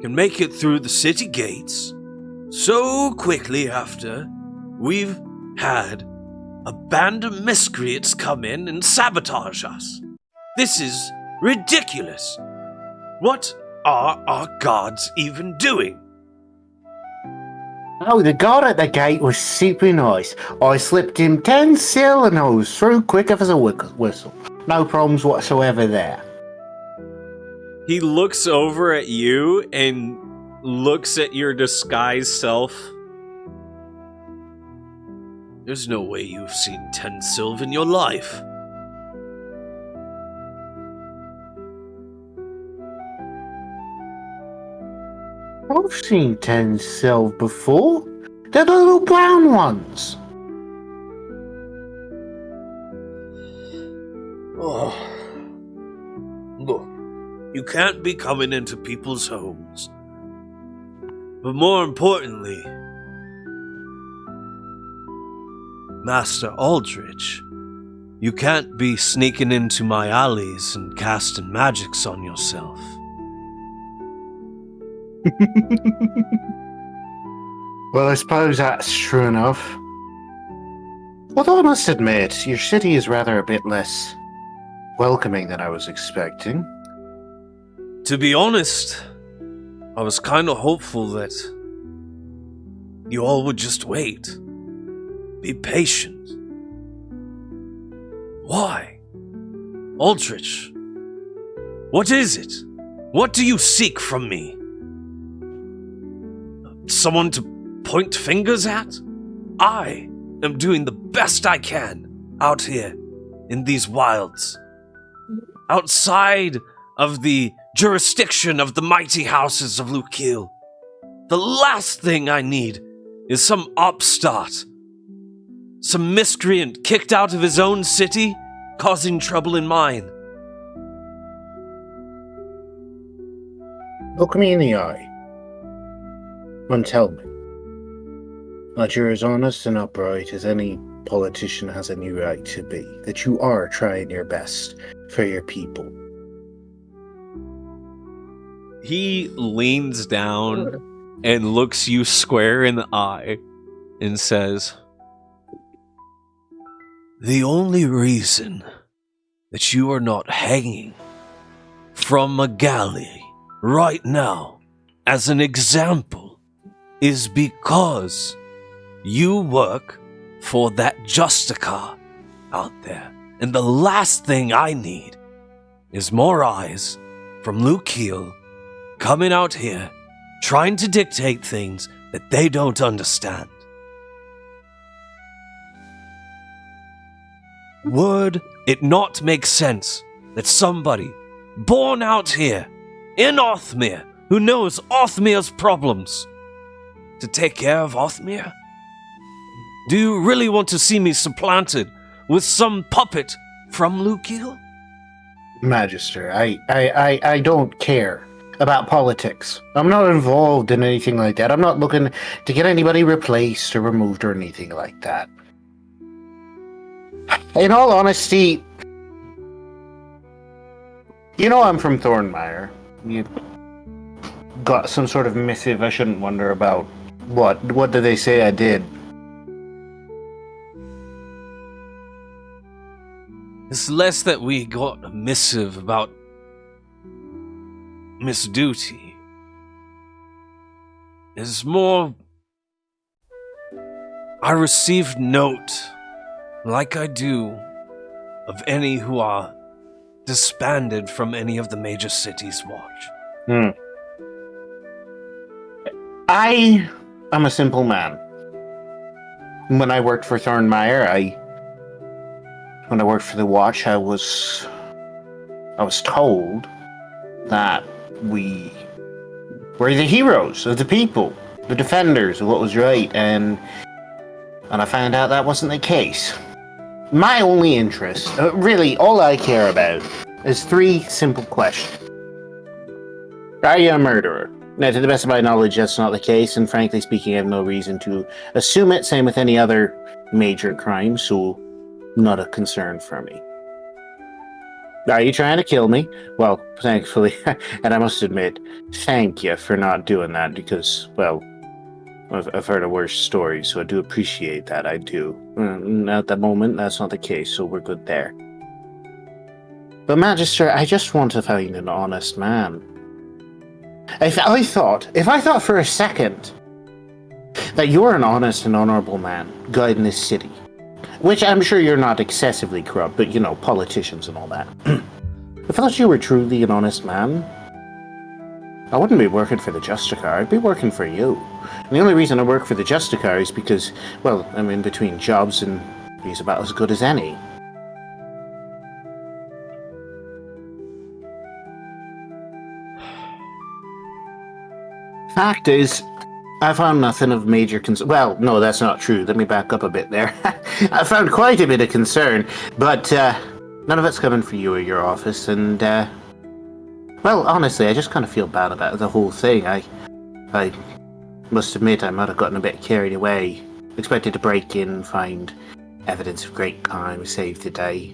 can make it through the city gates so quickly after we've had a band of miscreants come in and sabotage us. This is ridiculous. What are our guards even doing? Oh, the guard at the gate was super nice. I slipped him 10 sil and I was through quick as a whistle. No problems whatsoever there. He looks over at you and looks at your disguised self. There's no way you've seen 10 Sylv in your life. I've seen 10 sil before. They're the little brown ones. Oh. Look, you can't be coming into people's homes. But more importantly, Master Aldrich, you can't be sneaking into my alleys and casting magics on yourself. Well, I suppose that's true enough. Although I must admit, your city is rather a bit less welcoming than I was expecting. To be honest, I was kind of hopeful that you all would just wait. Be patient. Why? Aldrich, what is it? What do you seek from me? Someone to point fingers at? I am doing the best I can out here in these wilds. Outside of the jurisdiction of the mighty houses of Lukiel. The last thing I need is some upstart, some miscreant kicked out of his own city, causing trouble in mine. Look me in the eye and tell me that you're as honest and upright as any politician has any right to be, that you are trying your best for your people. He leans down and looks you square in the eye and says, The only reason that you are not hanging from a galley right now, as an example, is because you work for that Justicar out there. And the last thing I need is more eyes from Lukiel coming out here trying to dictate things that they don't understand. Would it not make sense that somebody born out here in Othmere, who knows Othmere's problems, to take care of Othmere? Do you really want to see me supplanted with some puppet from Lukiel? Magister, I don't care about politics. I'm not involved in anything like that. I'm not looking to get anybody replaced or removed or anything like that. In all honesty, you know I'm from Thornmire. You got some sort of missive I shouldn't wonder about. What do they say I did? It's less that we got a missive about Miss Duty. It's more, I received note, like I do, of any who are disbanded from any of the major cities' watch. I am a simple man. When I worked for Thornmire, when I worked for the Watch, I was told that we were the heroes of the people, the defenders of what was right, and I found out that wasn't the case. My only interest, really all I care about, is 3 simple questions. Are you a murderer? Now, to the best of my knowledge, that's not the case, and frankly speaking, I have no reason to assume it. Same with any other major crime, so not a concern for me. Are you trying to kill me? Well, thankfully, and I must admit, thank you for not doing that, because, well, I've heard of worse stories, so I do appreciate that, I do. At the moment, that's not the case, so we're good there. But Magister, I just want to find an honest man. If I thought for a second that you're an honest and honorable man guiding this city, which I'm sure you're not excessively corrupt, but politicians and all that. If I thought you were truly an honest man, I wouldn't be working for the Justicar, I'd be working for you. And the only reason I work for the Justicar is because, well, I'm in between jobs and he's about as good as any. Fact is, I found nothing of major concern. Well, no, that's not true. Let me back up a bit there. I found quite a bit of concern, but none of it's coming for you or your office, and, well, honestly, I just kind of feel bad about the whole thing. I must admit I might have gotten a bit carried away. Expected to break in, find evidence of great crime, save the day.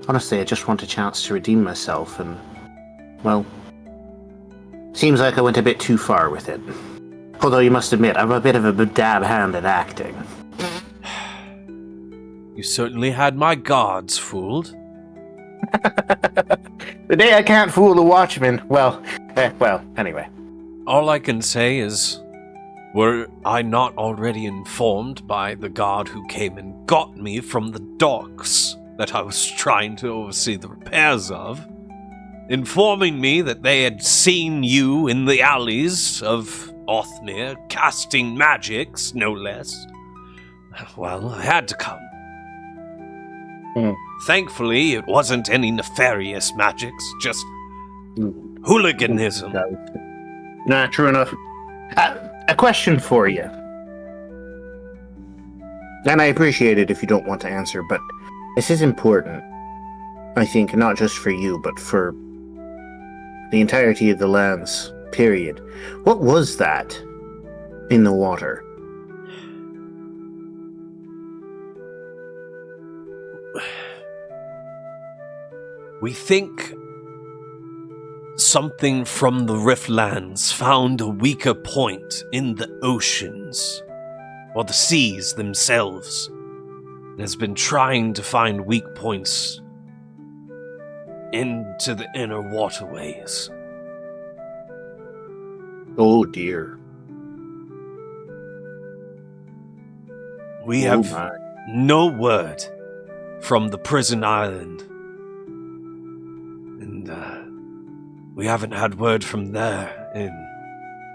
Honestly, I just want a chance to redeem myself, and, well, seems like I went a bit too far with it. Although you must admit, I'm a bit of a dab hand at acting. You certainly had my guards fooled. The day I can't fool the watchman, well, anyway. All I can say is, were I not already informed by the guard who came and got me from the docks that I was trying to oversee the repairs of, informing me that they had seen you in the alleys of Othmere casting magics, no less. Well, I had to come. Thankfully, it wasn't any nefarious magics, just hooliganism. Nah, true enough. A question for you. And I appreciate it if you don't want to answer, but this is important. I think not just for you, but for the entirety of the lands, period. What was that in the water? We think something from the Riftlands found a weaker point in the oceans, or the seas themselves, and has been trying to find weak points into the inner waterways. Oh dear. We have no word from the prison island. And we haven't had word from there in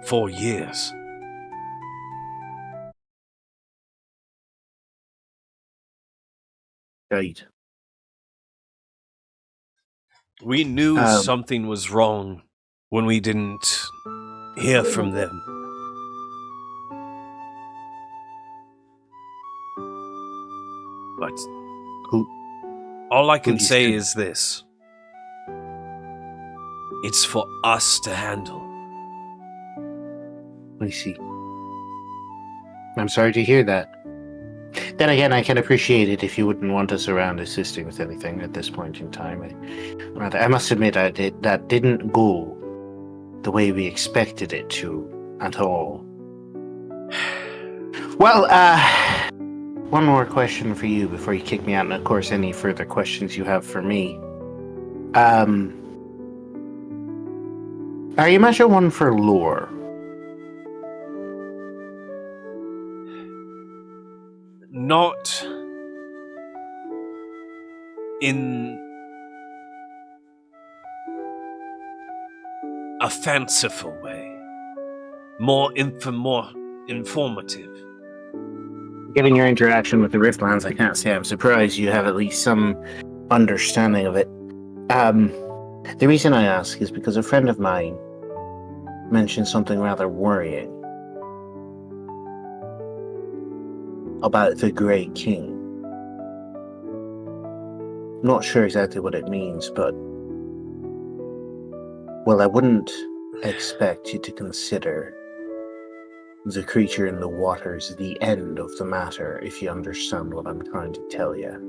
4 years. Right. We knew something was wrong when we didn't hear from them. But all I can say is this. It's for us to handle. I see. I'm sorry to hear that. Then again, I can appreciate it if you wouldn't want us around assisting with anything at this point in time. I must admit that didn't go the way we expected it to at all. Well, one more question for you before you kick me out, and of course any further questions you have for me. Are you much of one for lore? Not in a fanciful way. More informative. Given your interaction with the Riftlands, I can't say I'm surprised you have at least some understanding of it. The reason I ask is because a friend of mine mentioned something rather worrying about the Grey King. Not sure exactly what it means, but well, I wouldn't expect you to consider the creature in the waters the end of the matter, if you understand what I'm trying to tell you.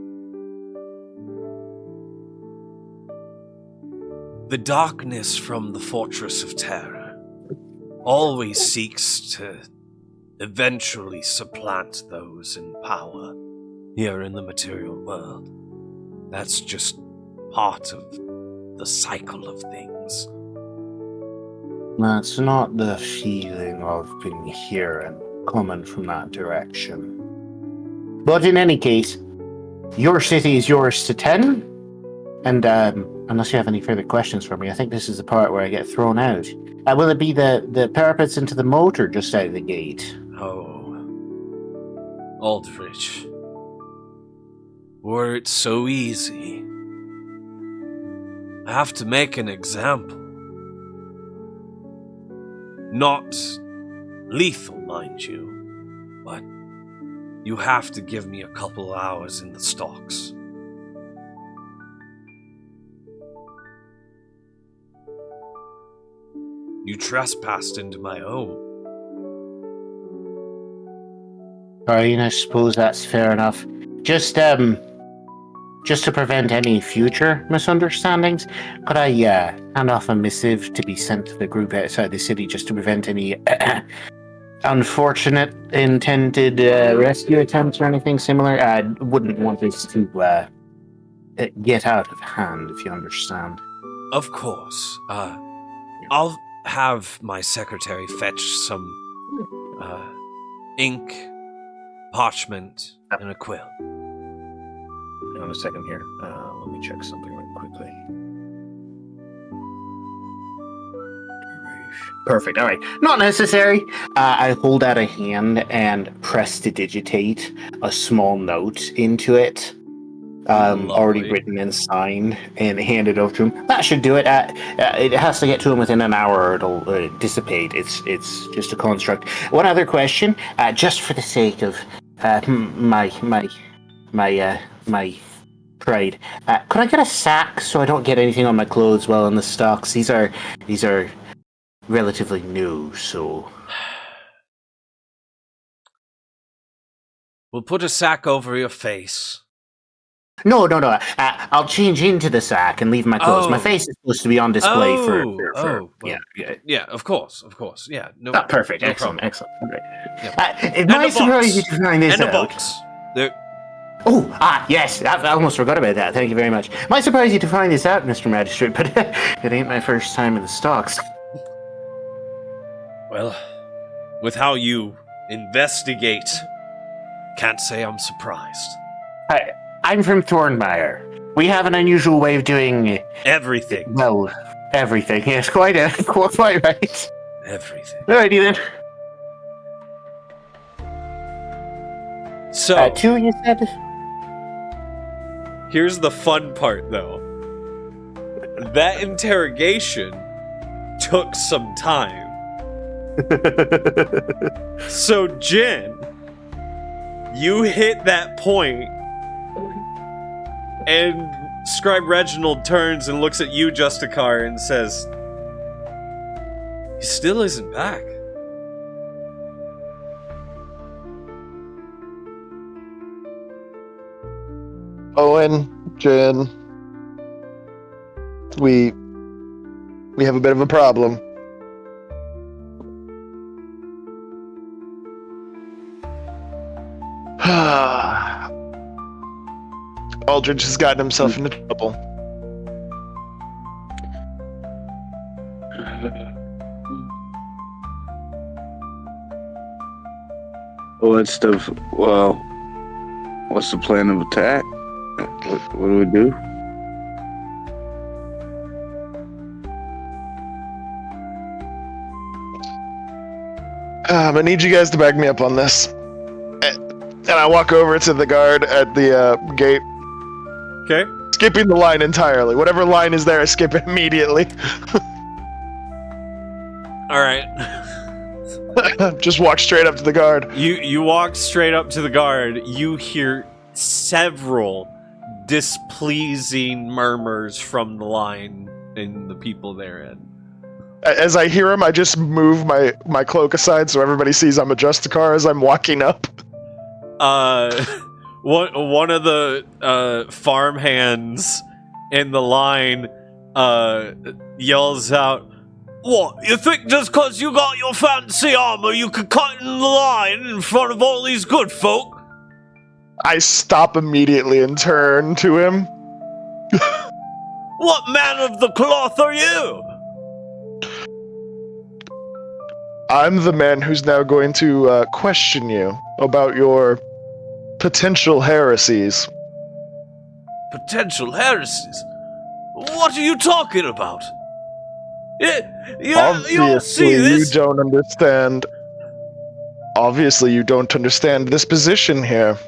The darkness from the Fortress of Terror always seeks to eventually supplant those in power here in the material world. That's just part of the cycle of things. That's not the feeling I've been hearing coming from that direction. But in any case, your city is yours to 10. And unless you have any further questions for me, I think this is the part where I get thrown out. Will it be the parapets into the moat or just out of the gate? Oh, Aldrich. Were it so easy. I have to make an example. Not lethal, mind you, but you have to give me a couple hours in the stocks. You trespassed into my home. Fine, I suppose that's fair enough. Just to prevent any future misunderstandings, could I hand off a missive to be sent to the group outside the city just to prevent any unfortunate intended rescue attempts or anything similar? I wouldn't want this to get out of hand, if you understand. Of course. I'll have my secretary fetch some ink, parchment, and a quill. Hang on a second here. Let me check something real quickly. Perfect. All right. Not necessary. I hold out a hand and prestidigitate a small note into it. Already written and signed, and hand it over to him. That should do it. It has to get to him within an hour, or it'll dissipate. It's just a construct. One other question, just for the sake of my pride. Could I get a sack so I don't get anything on my clothes while in the stocks? These are relatively new, so. We'll put a sack over your face. No. I'll change into the sack and leave my clothes. Oh. My face is supposed to be on display for well, yeah. Of course. Yeah. No. Perfect. No Excellent. problem. All right. Yeah. It might surprise you to find this And a out. box. Yes. I almost forgot about that. Thank you very much. Might surprise you to find this out, Mr. Magistrate, but it ain't my first time in the stocks. Well, with how you investigate, can't say I'm surprised. I'm from Thornmire. We have an unusual way of doing Everything. well, everything. Yes, quite right. Everything. Alrighty then. So, 2, you said? Here's the fun part, though. That interrogation took some time. So, Jen, you hit that point, and Scribe Reginald turns and looks at you, Justicar, and says, "He still isn't back." Owen, Jen, we have a bit of a problem. Aldridge has gotten himself into trouble. What's the plan of attack? What do we do? I need you guys to back me up on this. And I walk over to the guard at the gate. Okay. Skipping the line entirely. Whatever line is there, I skip it immediately. All right. Just walk straight up to the guard. You walk straight up to the guard. You hear several displeasing murmurs from the line and the people therein. As I hear him, I just move my cloak aside so everybody sees I'm a Justicar as I'm walking up. One of the farmhands in the line yells out, "What, you think just cause you got your fancy armor you could cut in the line in front of all these good folk?" I stop immediately and turn to him. "What man of the cloth are you?" I'm the man who's now going to question you about your potential heresies. Potential heresies? What are you talking about? You'll see Obviously, you this. don't understand. Obviously, you don't understand this position here.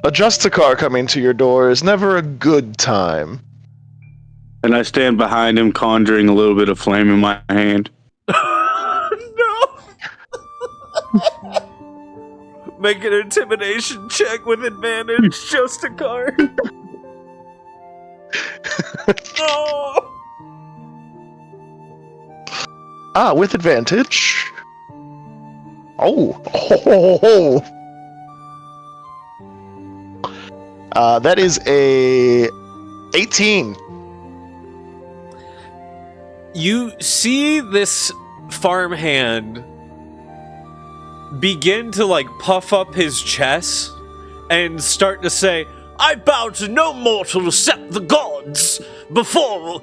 A Justicar coming to your door is never a good time. And I stand behind him, conjuring a little bit of flame in my hand. No! Make an intimidation check with advantage, just a card. No! With advantage. Oh. That is a 18. You see this farmhand begin to like puff up his chest and start to say, "I bow to no mortal except the gods before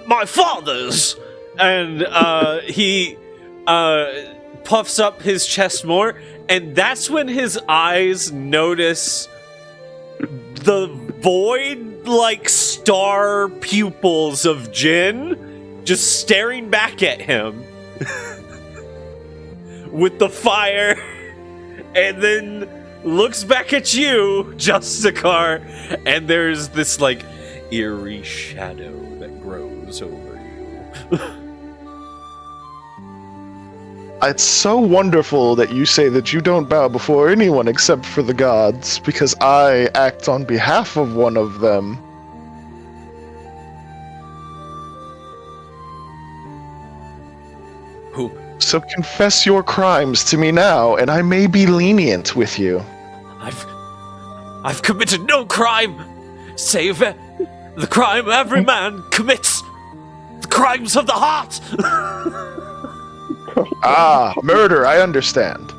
my fathers." And he puffs up his chest more, and that's when his eyes notice the void-like star pupils of Jin just staring back at him with the fire, and then looks back at you, Justicar, and there's this like eerie shadow that grows over you. It's so wonderful that you say that you don't bow before anyone except for the gods, because I act on behalf of one of them. Who? So confess your crimes to me now, and I may be lenient with you. I've committed no crime, save the crime every man commits. The crimes of the heart. Murder, I understand.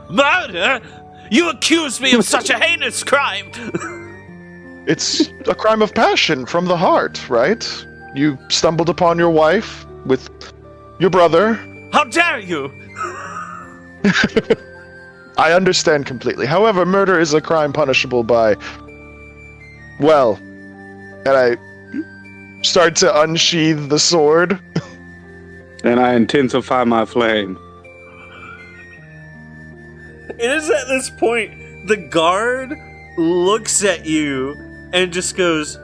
Murder? You accuse me of such a heinous crime. It's a crime of passion from the heart, right? You stumbled upon your wife with your brother. How dare you? I understand completely. However, murder is a crime punishable by... Well, and I start to unsheath the sword. And I intensify my flame. It is at this point the guard looks at you and just goes,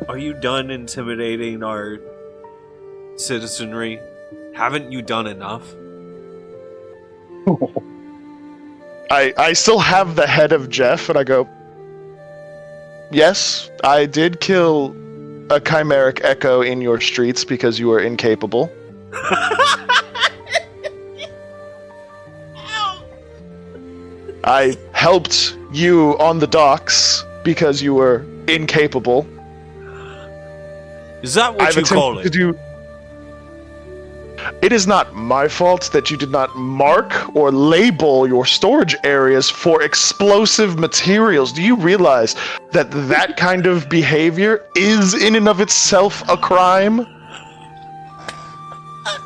"Are you done intimidating our citizenry? Haven't you done enough?" I still have the head of Jeff, and I go, "Yes, I did kill a chimeric echo in your streets because you were incapable." I helped you on the docks because you were incapable. Is that what you call it? It is not my fault that you did not mark or label your storage areas for explosive materials. Do you realize that that kind of behavior is in and of itself a crime?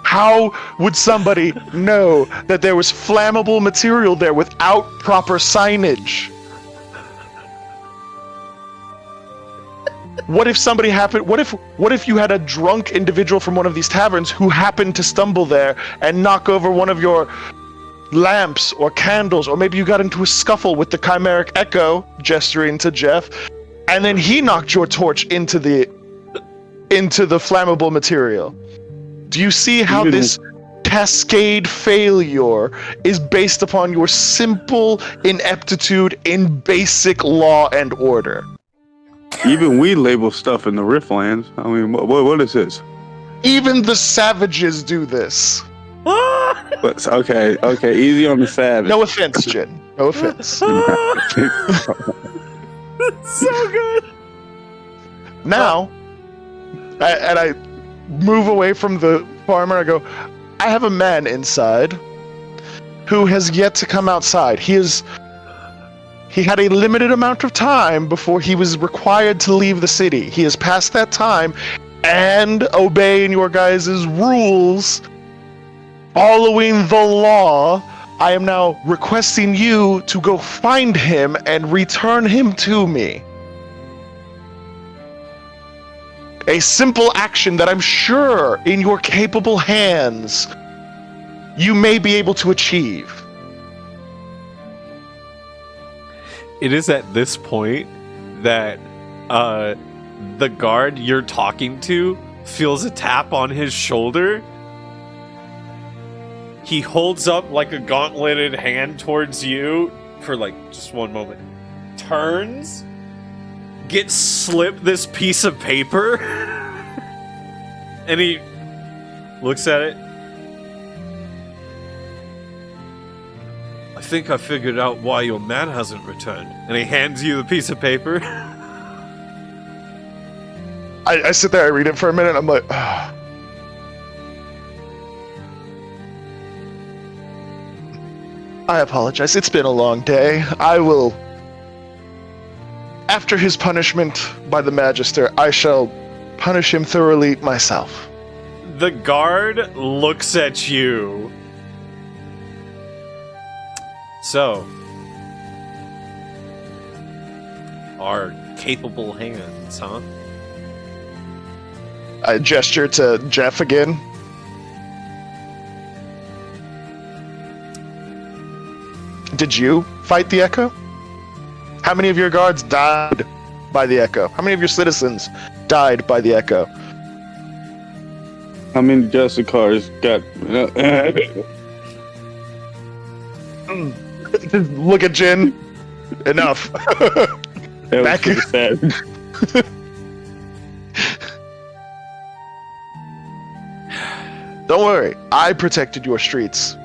How would somebody know that there was flammable material there without proper signage? What if somebody happened? What if you had a drunk individual from one of these taverns who happened to stumble there and knock over one of your lamps or candles, or maybe you got into a scuffle with the chimeric echo, gesturing to Jeff, and then he knocked your torch into the flammable material? Do you see how this cascade failure is based upon your simple ineptitude in basic law and order? Even we label stuff in the Riftlands. I mean, what is this? Even the savages do this. But, okay, easy on the savage. No offense, Jin. No offense. So good. Now, and I move away from the farmer. I go, I have a man inside who has yet to come outside. He had a limited amount of time before he was required to leave the city. He has passed that time, and obeying your guys' rules, following the law, I am now requesting you to go find him and return him to me. A simple action that I'm sure in your capable hands you may be able to achieve. It is at this point that the guard you're talking to feels a tap on his shoulder. He holds up like a gauntleted hand towards you for like just one moment. Turns, gets slipped this piece of paper, and he looks at it. I think I figured out why your man hasn't returned. And he hands you the piece of paper. I sit there, I read it for a minute, I'm like, I apologize, it's been a long day. I will... After his punishment by the Magister, I shall punish him thoroughly myself. The guard looks at you. So, our capable hands, huh? I gesture to Jeff again. Did you fight the Echo? How many of your guards died by the Echo? How many of your citizens died by the Echo? How many Jussicars got... Just look at Jin. Enough. That Back was pretty sad. Don't worry, I protected your streets.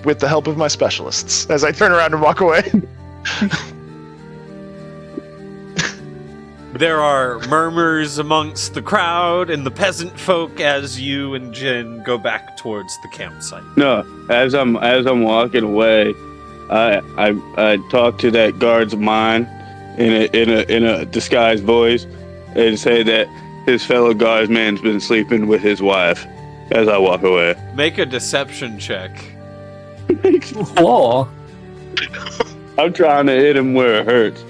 With the help of my specialists, as I turn around and walk away. There are murmurs amongst the crowd and the peasant folk as you and Jin go back towards the campsite. No, as I'm walking away, I talk to that guard's mind in a disguised voice and say that his fellow guardsman's been sleeping with his wife as I walk away. Make a deception check. Whoa. I'm trying to hit him where it hurts.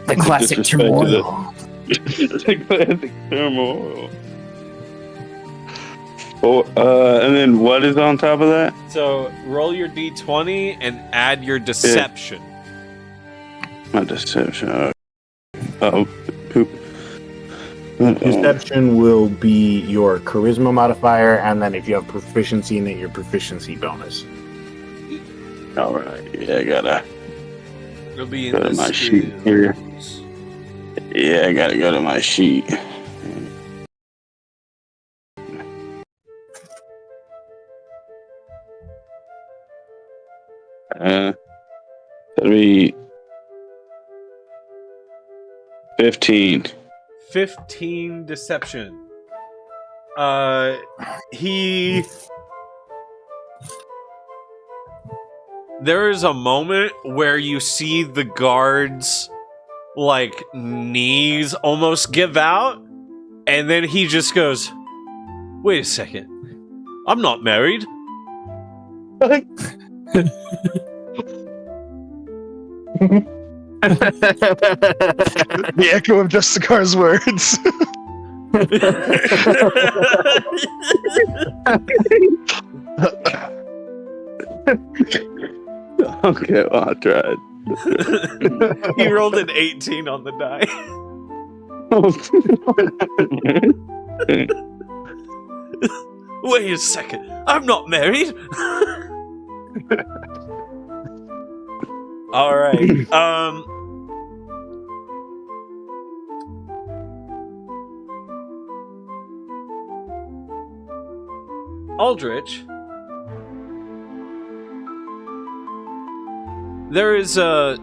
The classic Disrespect to turmoil. The classic turmoil. Oh, and then what is on top of that? So roll your d20 and add your deception. My deception. Oh, poop. Deception will be your charisma modifier, and then if you have proficiency in it, your proficiency bonus. All right. Yeah, I gotta It'll be in go to the my sheet here. Yeah, I gotta go to my sheet. That'll be 15. 15 deception. There is a moment where you see the guard's like knees almost give out, and then he just goes, "Wait a second, I'm not married." The echo of Justicar's words. Okay, well, I'll try it. He rolled an 18 on the die. Wait a second, I'm not married. All right. Aldrich, there is a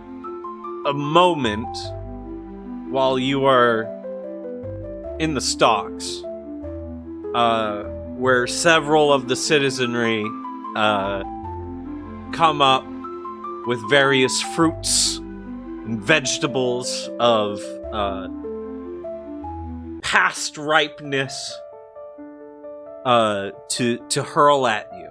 moment while you are in the stocks where several of the citizenry come up with various fruits and vegetables of past ripeness to hurl at you.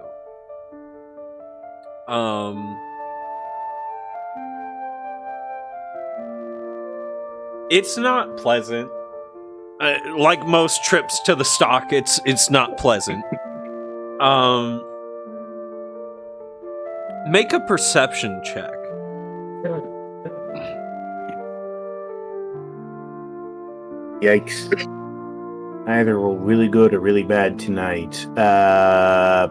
It's not pleasant. Like most trips to the stock, it's not pleasant. Make a perception check. Yikes. Either roll really good or really bad tonight.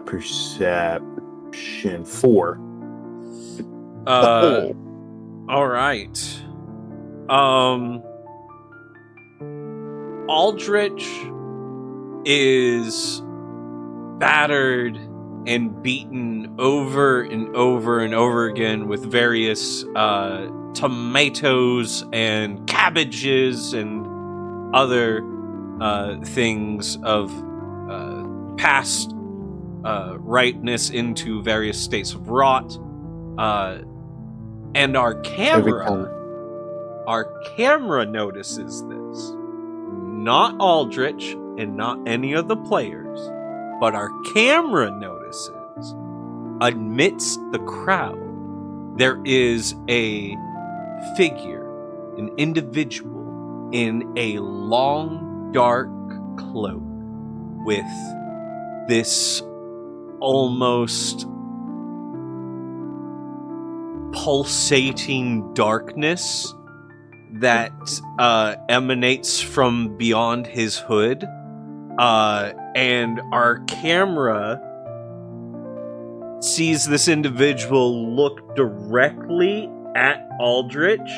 Perception 4. All right. Aldrich is battered and beaten over and over and over again with various tomatoes and cabbages and other things of past ripeness into various states of rot. And our camera notices this. Not Aldrich and not any of the players, but our camera notices amidst the crowd there is a figure, an individual in a long dark cloak with this almost pulsating darkness that emanates from beyond his hood, and our camera sees this individual look directly at Aldrich,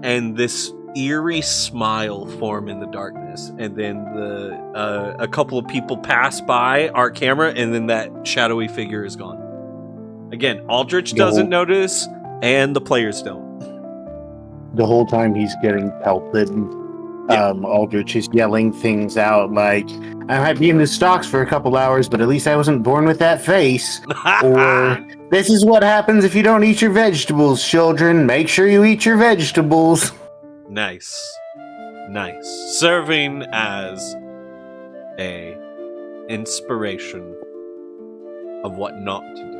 and this eerie smile form in the darkness, and then a couple of people pass by our camera, and then that shadowy figure is gone. Again, Aldrich doesn't notice, and the players don't. The whole time he's getting pelted, Aldrich is yelling things out like, I might be in the stocks for a couple hours, but at least I wasn't born with that face. Or, this is what happens if you don't eat your vegetables, children. Make sure you eat your vegetables. Nice. Serving as a inspiration of what not to do.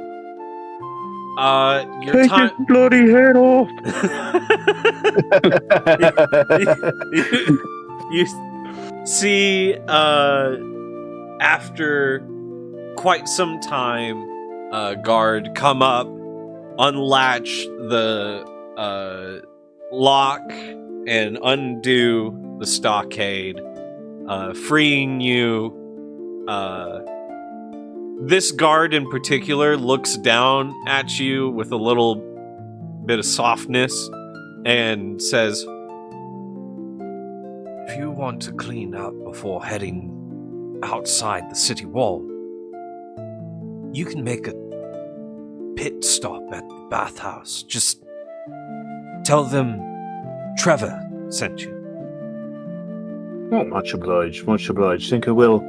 Your Take time. his bloody head off. you see, after quite some time, a guard come up, unlatch the lock, and undo the stockade, freeing you. This guard in particular looks down at you with a little bit of softness and says, If you want to clean up before heading outside the city wall, you can make a pit stop at the bathhouse. Just tell them Trevor sent you. Oh, much obliged. Think I will.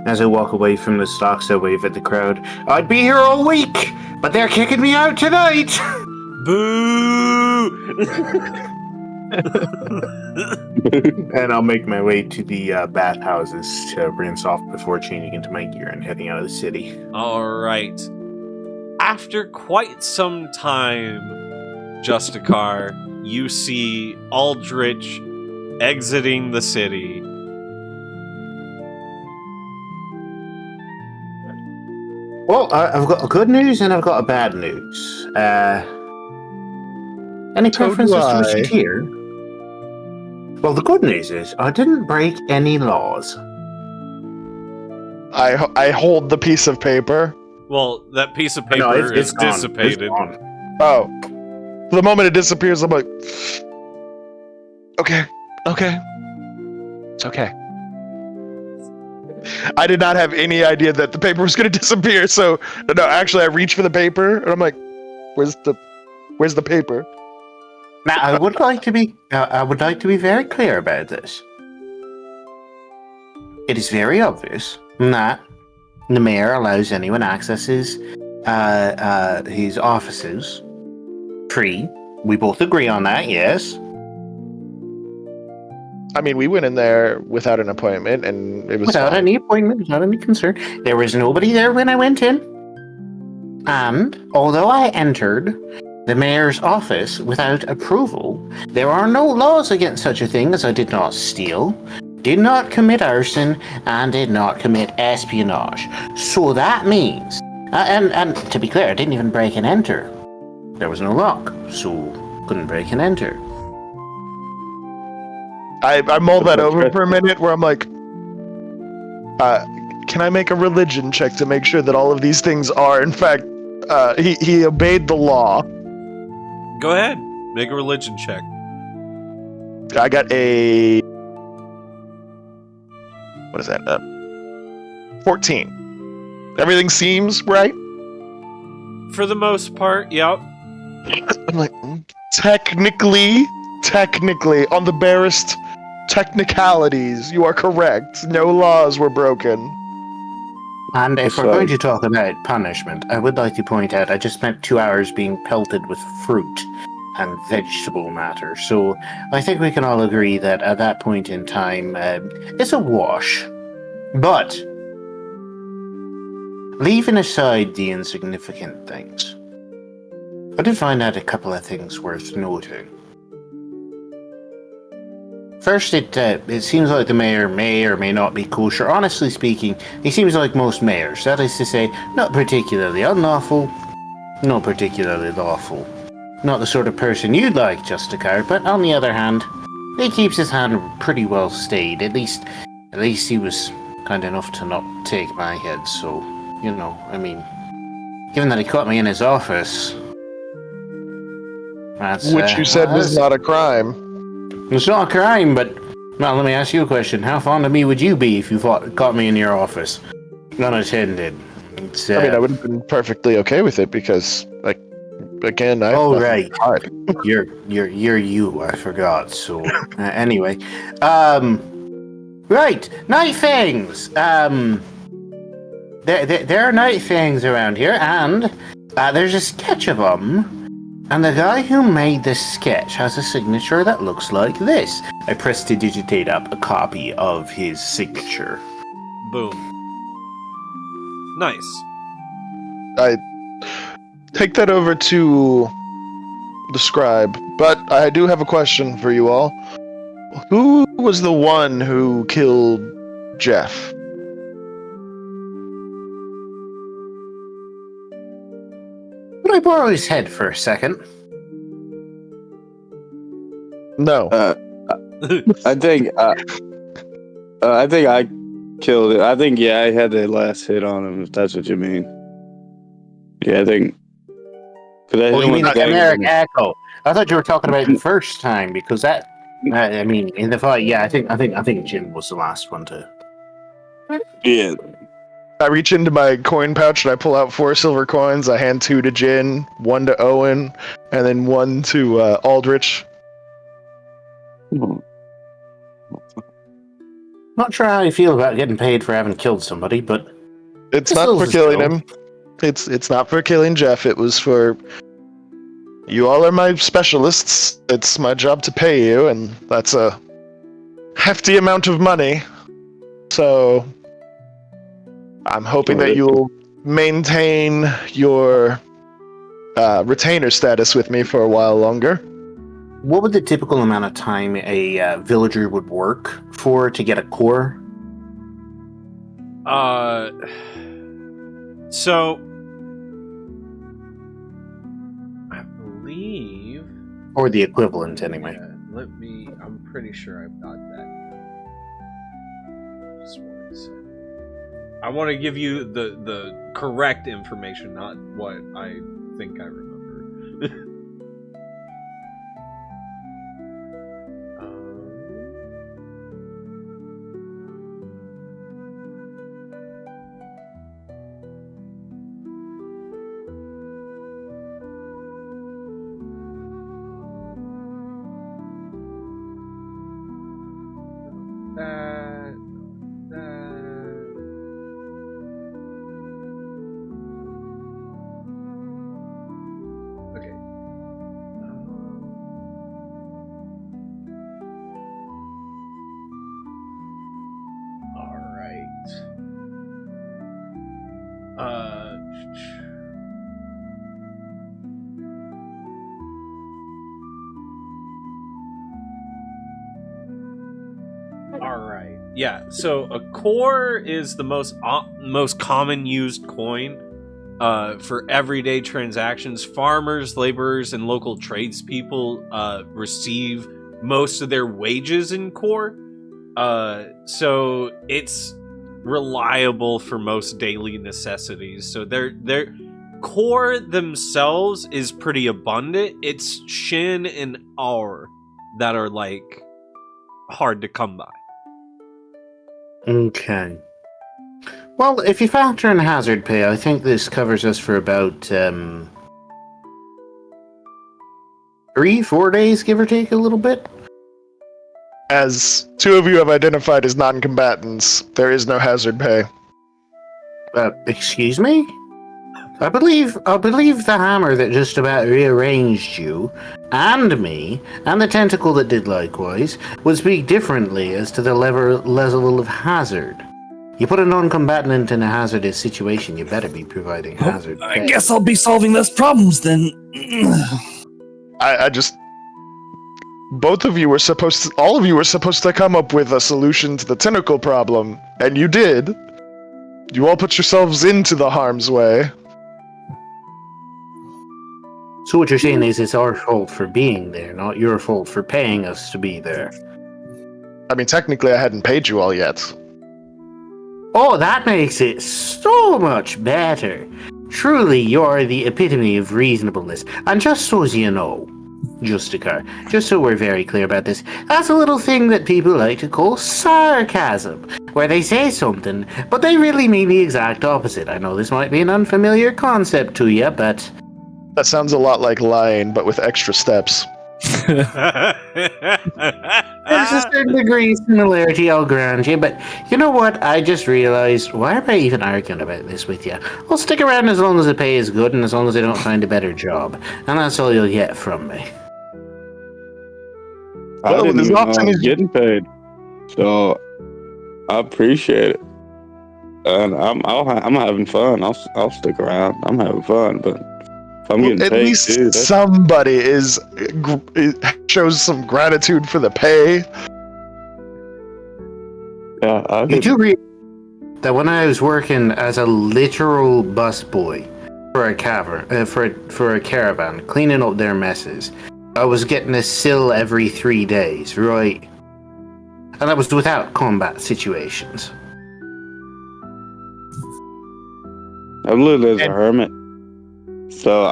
As I walk away from the stocks, I wave at the crowd. I'd be here all week, but they're kicking me out tonight! boo! And I'll make my way to the bathhouses to rinse off before changing into my gear and heading out of the city. All right. After quite some time, Justicar, you see Aldrich exiting the city. Well, I've got a good news and I've got a bad news. Any So do preferences to I. receipt here? Well, the good news is I didn't break any laws. I hold the piece of paper. Well, that piece of paper No, is gone. dissipated. It's gone. Oh. The moment it disappears, I'm like, okay. It's okay. I did not have any idea that the paper was going to disappear, so no, actually I reach for the paper, and I'm like, where's the paper? Now, I would like to be very clear about this. It is very obvious that the mayor allows anyone accesses his offices free. We both agree on that, yes? I mean, we went in there without an appointment, and it was Without fine. any appointment, without any concern. There was nobody there when I went in. And although I entered the mayor's office without approval, there are no laws against such a thing as I did not steal, did not commit arson, and did not commit espionage. So that means, and to be clear, I didn't even break and enter. There was no lock, so couldn't break and enter. I mull that over for a minute, where I'm like, can I make a religion check to make sure that all of these things are, in fact, he obeyed the law? Go ahead. Make a religion check. I got a... What is that? 14. Everything seems right? For the most part, yep. I'm like, technically, on the barest technicalities, you are correct. No laws were broken. And if That's we're right. going to talk about punishment, I would like to point out I just spent 2 hours being pelted with fruit and vegetable matter. So I think we can all agree that at that point in time, it's a wash. But leaving aside the insignificant things, I did find out a couple of things worth noting. First, it seems like the mayor may or may not be kosher. Honestly speaking, he seems like most mayors. That is to say, not particularly unlawful, not particularly lawful. Not the sort of person you'd like, Justicar, but on the other hand, he keeps his hand pretty well stayed. At least he was kind enough to not take my head, so, you know, I mean, given that he caught me in his office... That's, Which you said was not a crime. It's not a crime, but... Well, let me ask you a question. How fond of me would you be if you caught me in your office? Unattended. It's, I mean, I would have been perfectly okay with it because, like, again, I... Oh, right. You're you, I forgot, so... anyway. Right, night fangs! There are night fangs around here, and there's a sketch of them. And the guy who made this sketch has a signature that looks like this. I prestidigitate up a copy of his signature. Boom. Nice. I take that over to the scribe, but I do have a question for you all. Who was the one who killed Jeff? Could I borrow his head for a second? No. I think I killed it. I think I had the last hit on him. If that's what you mean. Yeah, I think. Oh, you mean the Chimeric Echo? I thought you were talking about the first time because that. I mean, in the fight, yeah, I think Jim was the last one to. Yeah. I reach into my coin pouch and I pull out 4 silver coins. I hand 2 to Jin, 1 to Owen, and then 1 to Aldrich. Not sure how you feel about getting paid for having killed somebody, but It's This not little for killing skill. him. It's not for killing Jeff. It was for... You all are my specialists. It's my job to pay you, and that's a hefty amount of money. So... I'm hoping that you'll maintain your retainer status with me for a while longer. what would the typical amount of time a villager would work for to get a core? So I believe, Or the equivalent, anyway. I'm pretty sure I've got that. Just one second. I want to give you the correct information, not what I think I remember. Okay. All right. Yeah. So a core is the most common used coin for everyday transactions. Farmers, laborers, and local tradespeople receive most of their wages in core. So it's reliable for most daily necessities. So their core themselves is pretty abundant. It's Shin and R that are like hard to come by. Okay. Well, if you factor in hazard pay, I think this covers us for about 3-4 days, give or take a little bit. As two of you have identified as non-combatants, there is no hazard pay. Excuse me? I believe the hammer that just about rearranged you, and me, and the tentacle that did likewise, would speak differently as to the level of hazard. You put a non-combatant in a hazardous situation, you better be providing hazard pay. I guess I'll be solving those problems then. I just... Both of you were supposed to... All of you were supposed to come up with a solution to the tentacle problem, and you did. You all put yourselves into the harm's way. So what you're saying is it's our fault for being there, not your fault for paying us to be there. I mean, technically I hadn't paid you all yet. Oh, that makes it so much better. Truly, you're the epitome of reasonableness. And just so as you know, Justicar, just so we're very clear about this, that's a little thing that people like to call sarcasm, where they say something, but they really mean the exact opposite. I know this might be an unfamiliar concept to you, but... That sounds a lot like lying, but with extra steps. There's a certain degree of similarity, I'll grant you, but you know what? I just realized, why am I even arguing about this with you? I'll stick around as long as the pay is good and as long as I don't find a better job. And that's all you'll get from me. I Well, didn't there's even know lots I of was these- getting paid, so I appreciate it. And I'm having fun. I'll stick around. I'm having fun, but if I'm getting At paid least too, that's somebody shows some gratitude for the pay. yeah. I You did, do realize that when I was working as a literal busboy for a for a caravan, cleaning up their messes, I was getting a sill every 3 days, right? And that was without combat situations. I'm living as a hermit, so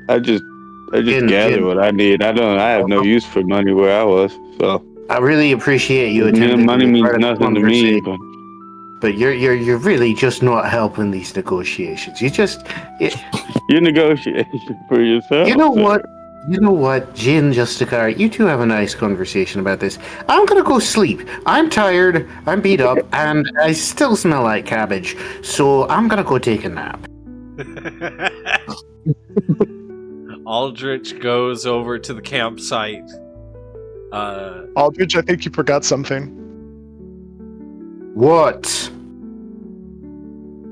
I just gather what I need. I have no use for money where I was, so I really appreciate you attempting money to be means part of the nothing to me. conversation, But but you're really just not helping these negotiations. you negotiate for yourself. You know sir. what? You know what, Jin, Justicar, you two have a nice conversation about this. I'm gonna go sleep. I'm tired, I'm beat up, and I still smell like cabbage, so I'm gonna go take a nap. Aldrich goes over to the campsite. Aldrich, I think you forgot something. What?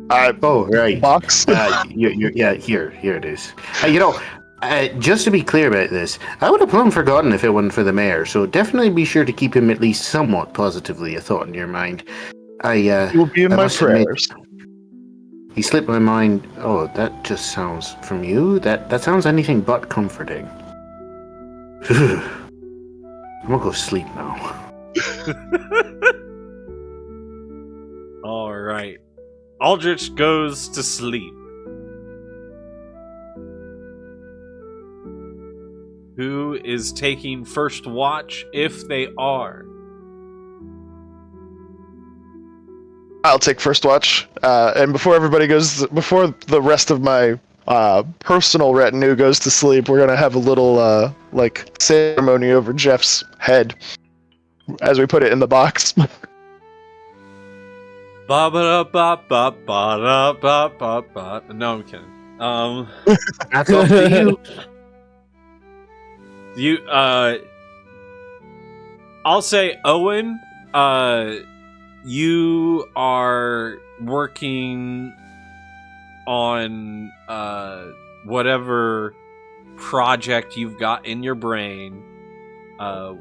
Oh, right. Box. Here it is. Just to be clear about this, I would have plumb forgotten if it wasn't for the mayor, so definitely be sure to keep him at least somewhat positively a thought in your mind. He will be in I my must admit, prayers. he slipped my mind. Oh, that just sounds from you. That sounds anything but comforting. I'm gonna go sleep now. All right. Aldrich goes to sleep. Who is taking first watch if they are? I'll take first watch. And before the rest of my personal retinue goes to sleep, we're gonna have a little ceremony over Jeff's head as we put it in the box. Ba ba ba ba ba ba ba ba. No, I'm kidding. That's up to you. I'll say Owen, you are working on whatever project you've got in your brain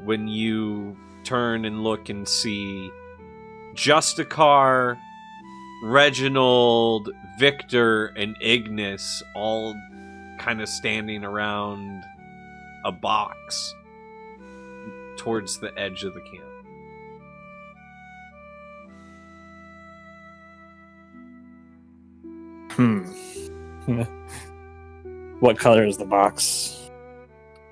when you turn and look and see Justicar, Reginald, Victor, and Ignis all kind of standing around a box towards the edge of the camp. What color is the box?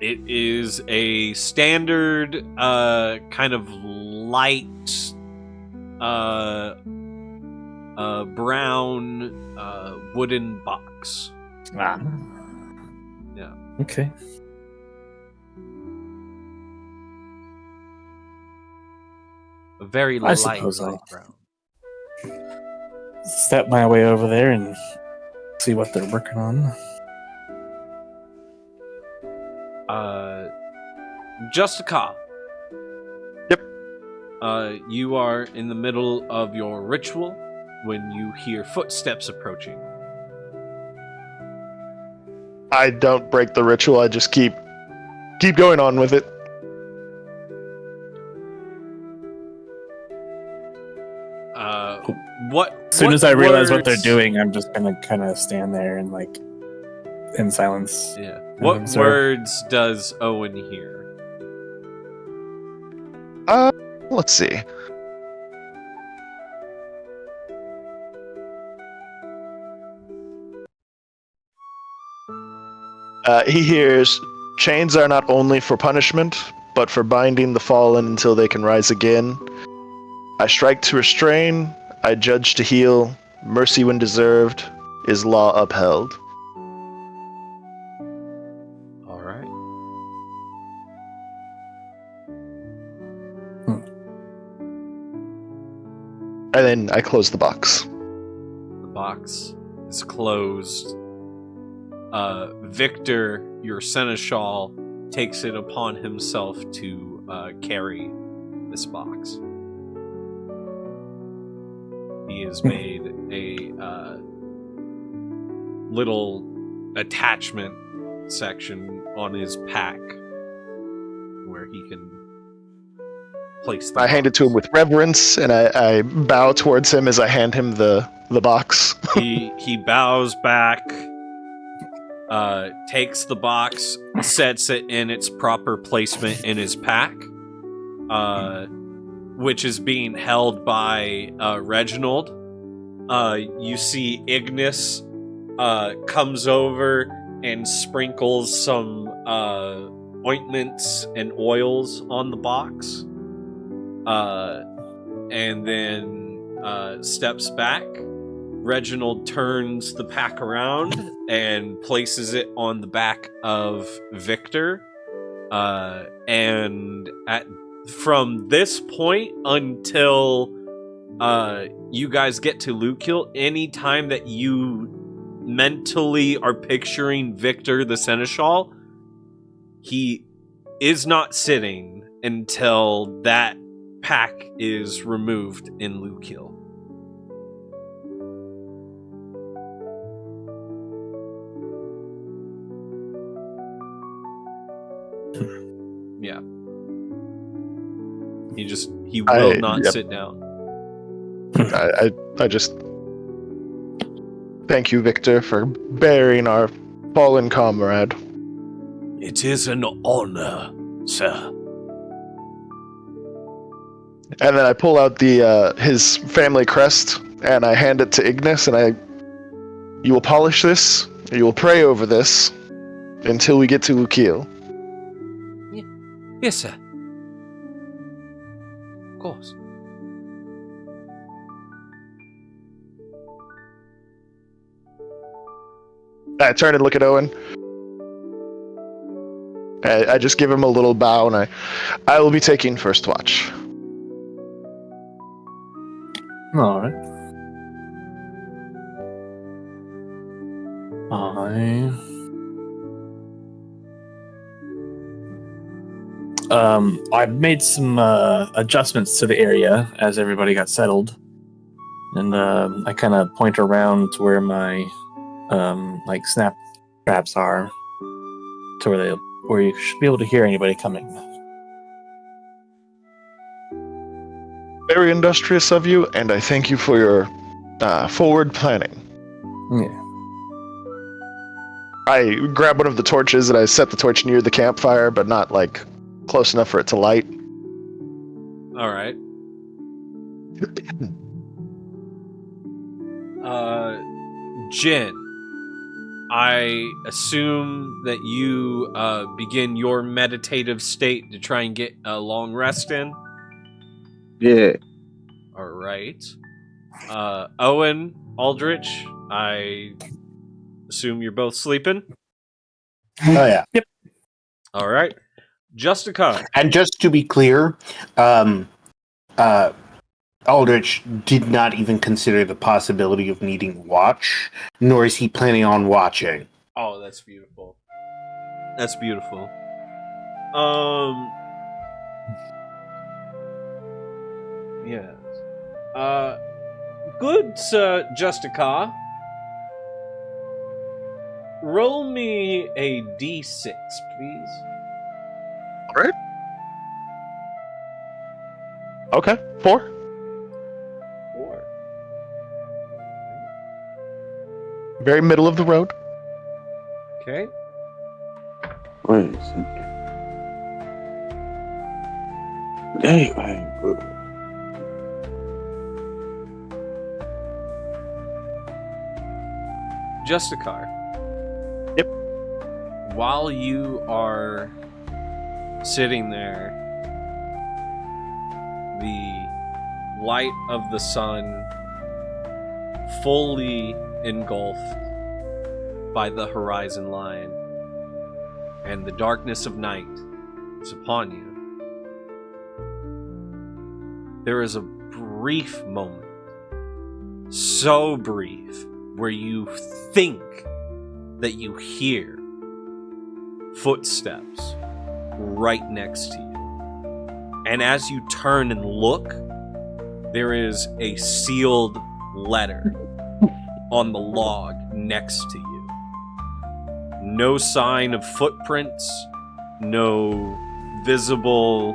It is a standard kind of light brown wooden box. Ah. Yeah. Okay. A very I light suppose brown. Step my way over there and see what they're working on. Just a cop. Yep. You are in the middle of your ritual when you hear footsteps approaching. I don't break the ritual. I just keep going on with it. What? As soon as I realize what they're words- doing, I'm just gonna kind of stand there and like in silence. Yeah. What observe. words does Owen hear? Let's see. He hears, chains are not only for punishment, but for binding the fallen until they can rise again. I strike to restrain, I judge to heal, mercy when deserved, is law upheld. All right. And then I close the box. The box is closed. Victor, your seneschal, takes it upon himself to carry this box. He has made a little attachment section on his pack where he can place the I hand it to him box. with reverence, and I bow towards him as I hand him the box. He bows back, takes the box, sets it in its proper placement in his pack, which is being held by Reginald. You see Ignis comes over and sprinkles some ointments and oils on the box, and then steps back. Reginald turns the pack around and places it on the back of Victor. And from this point until you guys get to Lukiel, anytime that you mentally are picturing Victor the Seneschal, he is not sitting until that pack is removed in Lukiel. Yeah. He will not sit down. I just thank you, Victor, for burying our fallen comrade. It is an honor, sir. And then I pull out the his family crest and I hand it to Ignis, and you will polish this, you will pray over this until we get to Lukiel. Yes, sir. Of course. I turn and look at Owen. I just give him a little bow, and I will be taking first watch. All right. I've made some adjustments to the area as everybody got settled, and I kind of point around to where my like snap traps are, to where you should be able to hear anybody coming. Very industrious of you, and I thank you for your forward planning. Yeah. I grab one of the torches and I set the torch near the campfire, but not like close enough for it to light. All right. Jin, I assume that you begin your meditative state to try and get a long rest in. Yeah. All right. Owen, Aldrich, I assume you're both sleeping. Oh yeah. Yep. All right. Justica. And just to be clear, Aldrich did not even consider the possibility of needing watch, nor is he planning on watching. Oh, that's beautiful. That's beautiful. Yes. Good, Sir Justica. Roll me a d6, please. All right. Okay, 4. 4. Very middle of the road. Okay. Wait a second. Dang, man. Justicar. Yep. While you are sitting there, the light of the sun fully engulfed by the horizon line, and the darkness of night is upon you. There is a brief moment, so brief, where you think that you hear footsteps right next to you. And as you turn and look, there is a sealed letter on the log next to you. No sign of footprints, no visible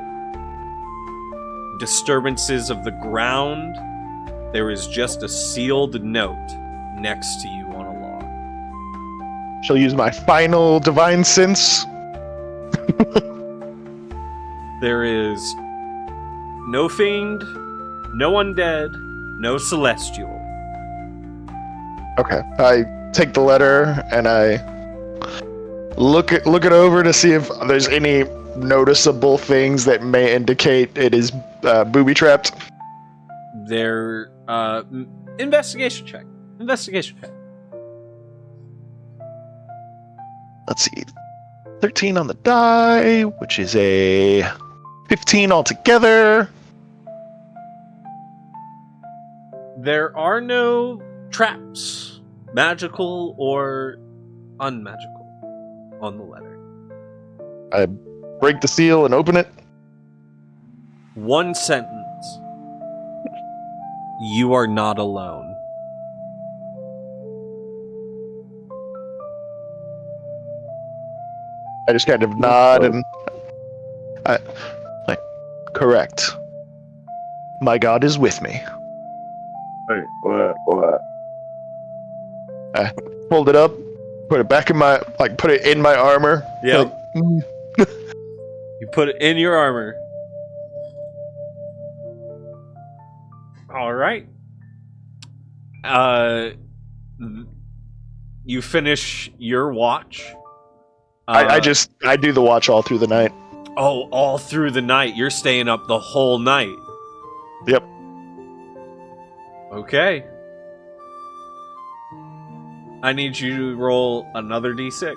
disturbances of the ground. There is just a sealed note next to you on a log. Shall use my final divine sense. There is no fiend, no undead, no celestial. Okay, I take the letter and I look it over to see if there's any noticeable things that may indicate it is booby trapped. There, investigation check. Investigation check. Let's see, 13 on the die, which is a 15 altogether. There are no traps, magical or unmagical, on the letter. I break the seal and open it. One sentence. You are not alone. I just kind of nod and like, correct. My God is with me. Wait, what? I pulled it up, put it back in my, put it in my armor. Yep. Like, You put it in your armor. All right. You finish your watch. I do the watch all through the night. Oh, all through the night. You're staying up the whole night. Yep. Okay. I need you to roll another d6.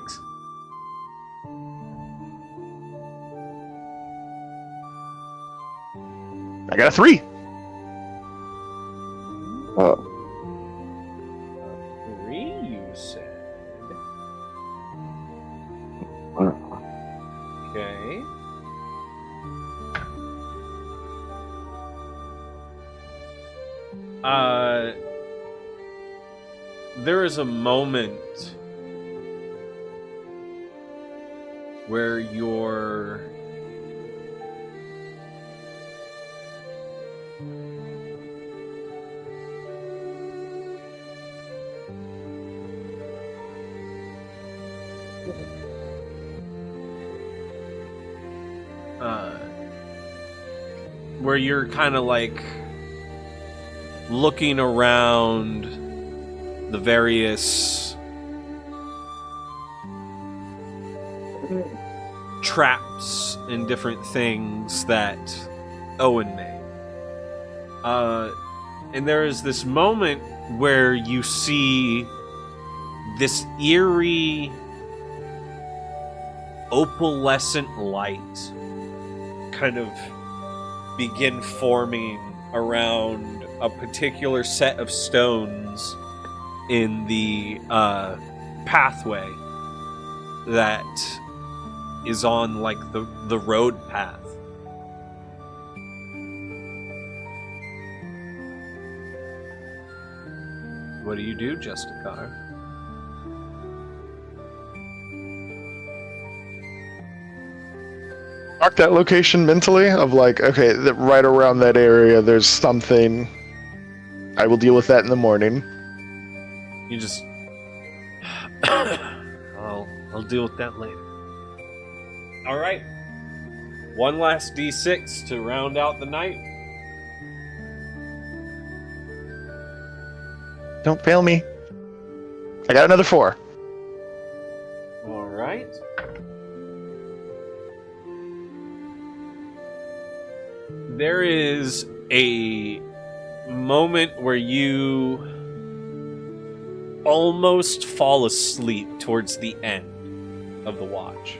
I got a 3. Oh. 3, you said. Okay. there is a moment where you're kind of like looking around the various traps and different things that Owen made. And there is this moment where you see this eerie opalescent light kind of begin forming around a particular set of stones in the pathway that is on like the road path. What do you do, Justicar? Mark that location mentally of like, okay, right around that area, there's something. I will deal with that in the morning. You just... I'll deal with that later. Alright. One last D6 to round out the night. Don't fail me. I got another 4. Alright. There is a moment where you almost fall asleep towards the end of the watch.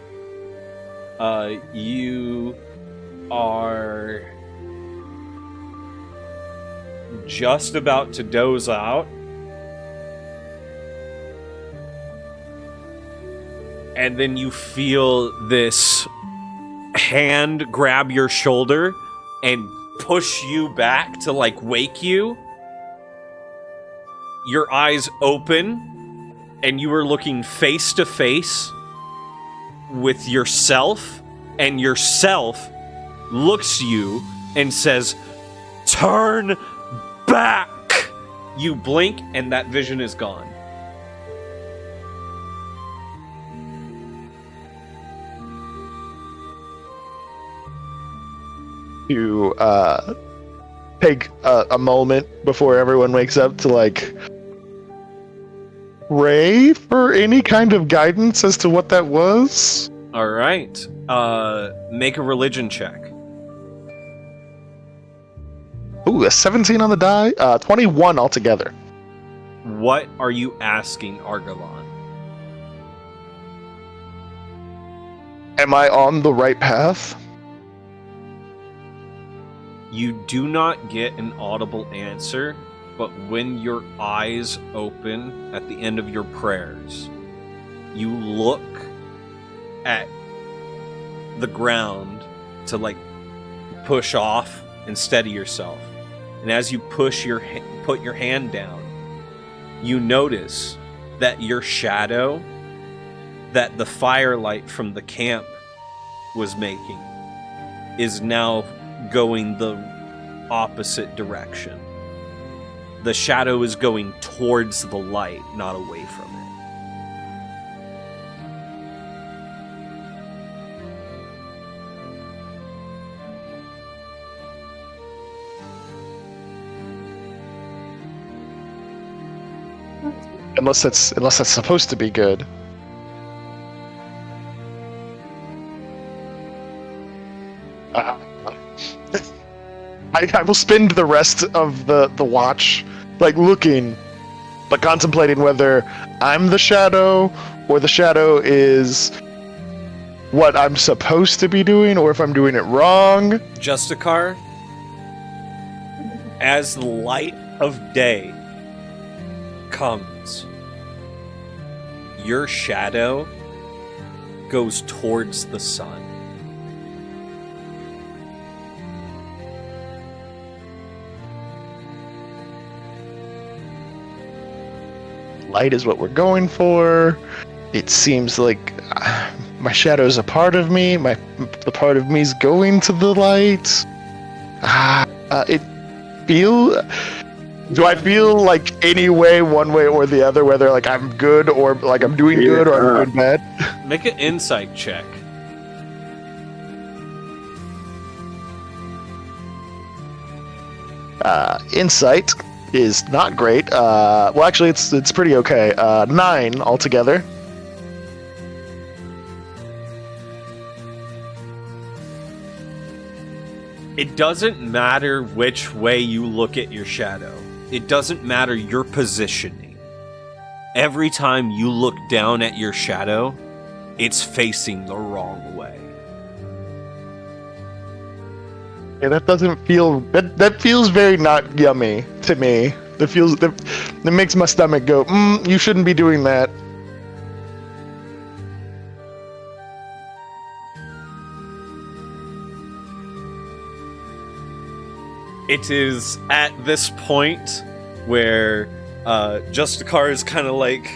You are just about to doze out, and then you feel this hand grab your shoulder and push you back to like wake you. Your eyes open and you are looking face to face with yourself, and yourself looks you and says, "Turn back." You blink and that vision is gone. You take a moment before everyone wakes up to like pray for any kind of guidance as to what that was. All right. Make a religion check. Ooh, a 17 on the die. 21 altogether. What are you asking Argolon? Am I on the right path? You do not get an audible answer, but when your eyes open at the end of your prayers, you look at the ground to like push off and steady yourself. And as you put your hand down, you notice that your shadow that the firelight from the camp was making is now going the opposite direction. The shadow is going towards the light, not away from it. Unless that's supposed to be good. I will spend the rest of the watch like looking, but contemplating whether I'm the shadow or the shadow is what I'm supposed to be doing, or if I'm doing it wrong. Justicar, as the light of day comes, your shadow goes towards the sun. light is what we're going for. It seems like my shadow's a part of me. The part of me's going to the light. Do I feel like any way, one way or the other, whether like I'm good or like I'm doing good or I'm doing bad? Make an insight check. Insight is not great. Well, actually, it's pretty okay. 9 altogether. It doesn't matter which way you look at your shadow. It doesn't matter your positioning. Every time you look down at your shadow, it's facing the wrong way. Yeah, that doesn't feel that feels very not yummy to me. That makes my stomach go, you shouldn't be doing that. It is at this point where Justicar is kind of like,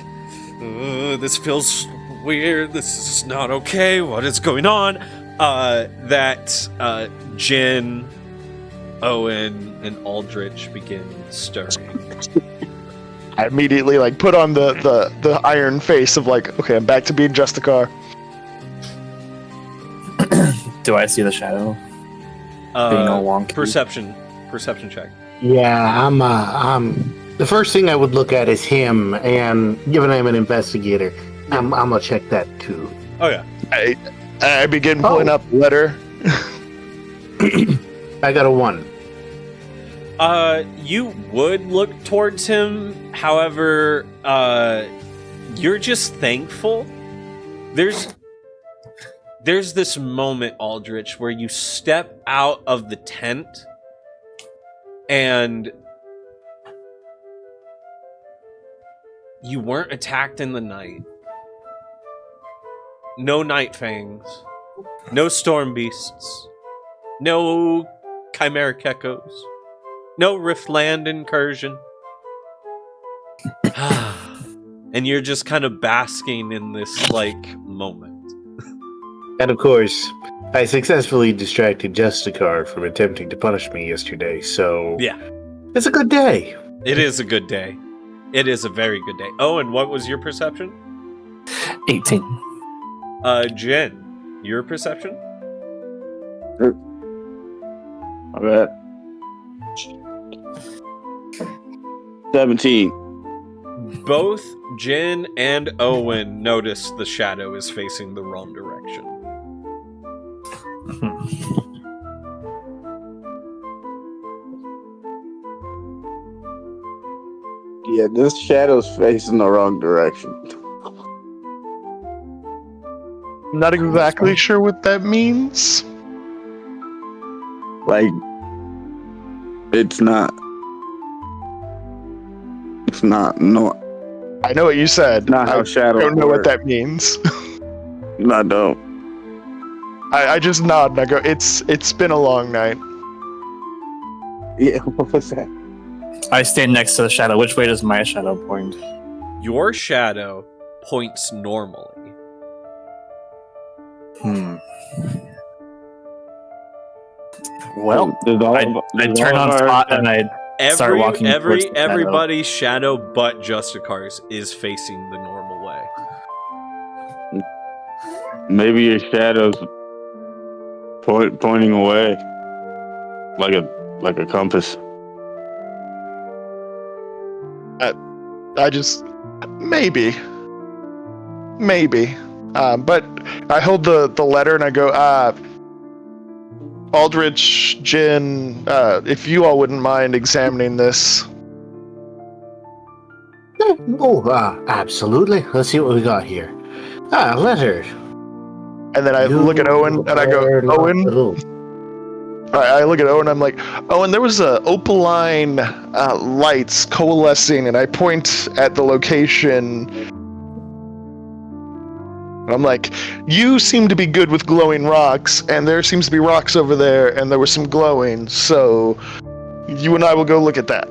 this feels weird, this is not okay, what is going on? That Jin, Owen, and Aldrich begin stirring. I immediately like put on the iron face of like, okay, I'm back to being Justicar. Do I see the shadow? Being all wonky? Perception check. Yeah, I'm. The first thing I would look at is him, and given I'm an investigator, I'm gonna check that too. Oh yeah. I begin pulling up the letter. I got a 1. You would look towards him, however, you're just thankful. There's this moment, Aldrich, where you step out of the tent and you weren't attacked in the night. No night fangs. No storm beasts. No chimeric echoes. No Riftland incursion. And you're just kind of basking in this, like, moment. And of course, I successfully distracted Justicar from attempting to punish me yesterday, so... Yeah. It's a good day. It is a good day. It is a very good day. Oh, and what was your perception? 18. Jen, your perception? My bad. 17. Both Jin and Owen notice the shadow is facing the wrong direction. Yeah, this shadow's facing the wrong direction. I'm not exactly sure what that means. Like, it's not. No. I know what you said. Not how shadows I don't know work. what that means. I don't. I just nod and I go, it's been a long night. Yeah, what was that? I stand next to the shadow. Which way does my shadow point? Your shadow points normally. Well, I turn on spot and I start walking towards the shadow. Everybody's shadow but Justicar's is facing the normal way. Maybe your shadow's pointing away, like a compass. I just maybe. But I hold the letter and I go, Aldrich, Jin, if you all wouldn't mind examining this. Absolutely. Let's see what we got here. Letter. And then I look at Owen and I go, Owen. I look at Owen. I'm like, Owen, there was opaline lights coalescing, and I point at the location. And I'm like, you seem to be good with glowing rocks, and there seems to be rocks over there, and there was some glowing. So you and I will go look at that.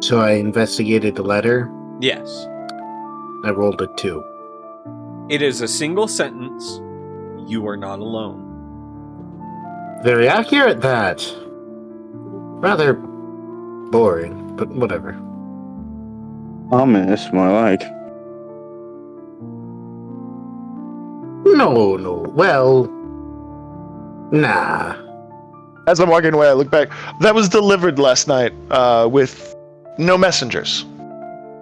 So I investigated the letter. Yes. I rolled a 2. It is a single sentence. You are not alone. Very accurate, that. Rather boring, but whatever. Ominous, more like. No. Well, nah. As I'm walking away, I look back. That was delivered last night with no messengers.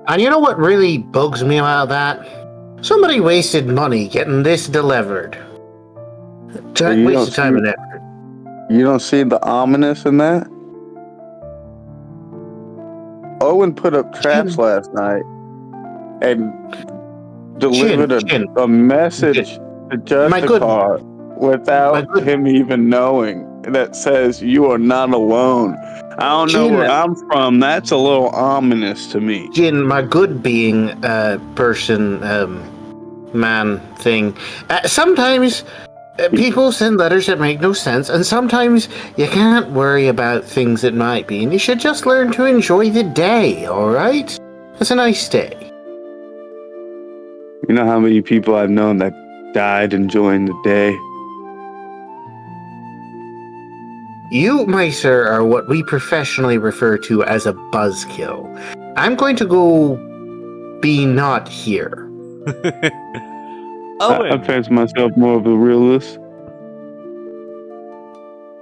And you know what really bugs me about that? Somebody wasted money getting this delivered. You Wasted don't time see- and effort. You don't see the ominous in that? Owen put up traps last night and delivered a message to Justicar without him even knowing that says you are not alone. I don't know where I'm from. That's a little ominous to me. Jin, my good being person, man thing. Sometimes people send letters that make no sense, and sometimes you can't worry about things that might be, and you should just learn to enjoy the day, alright? It's a nice day. You know how many people I've known that died enjoying the day? You, my sir, are what we professionally refer to as a buzzkill. I'm going to go be not here. Owen. I fancy myself more of a realist.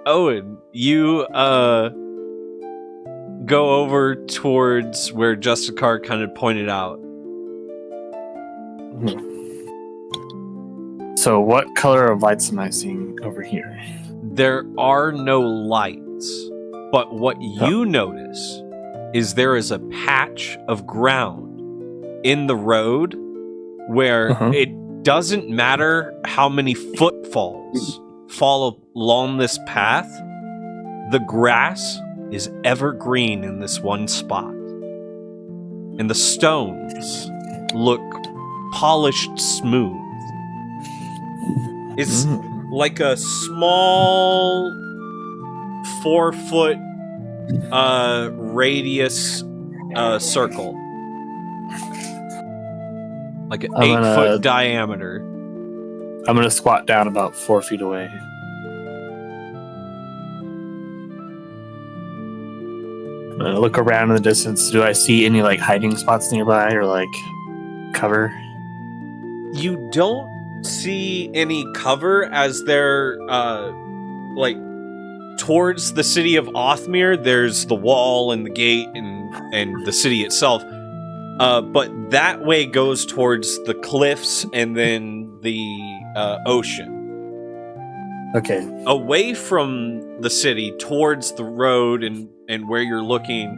Owen, you go over towards where Justicar kind of pointed out. So what color of lights am I seeing over here? There are no lights, but what you notice is there is a patch of ground in the road where it doesn't matter how many footfalls fall along this path, the grass is evergreen in this one spot. And the stones look polished smooth. It's like a small 4-foot radius circle. Like an 8-foot diameter. I'm gonna squat down about 4 feet away. I'm gonna look around in the distance. Do I see any like hiding spots nearby or like cover? You don't see any cover as they're like towards the city of Othmere. There's the wall and the gate and the city itself. But that way goes towards the cliffs and then the ocean. Okay. Away from the city, towards the road and where you're looking,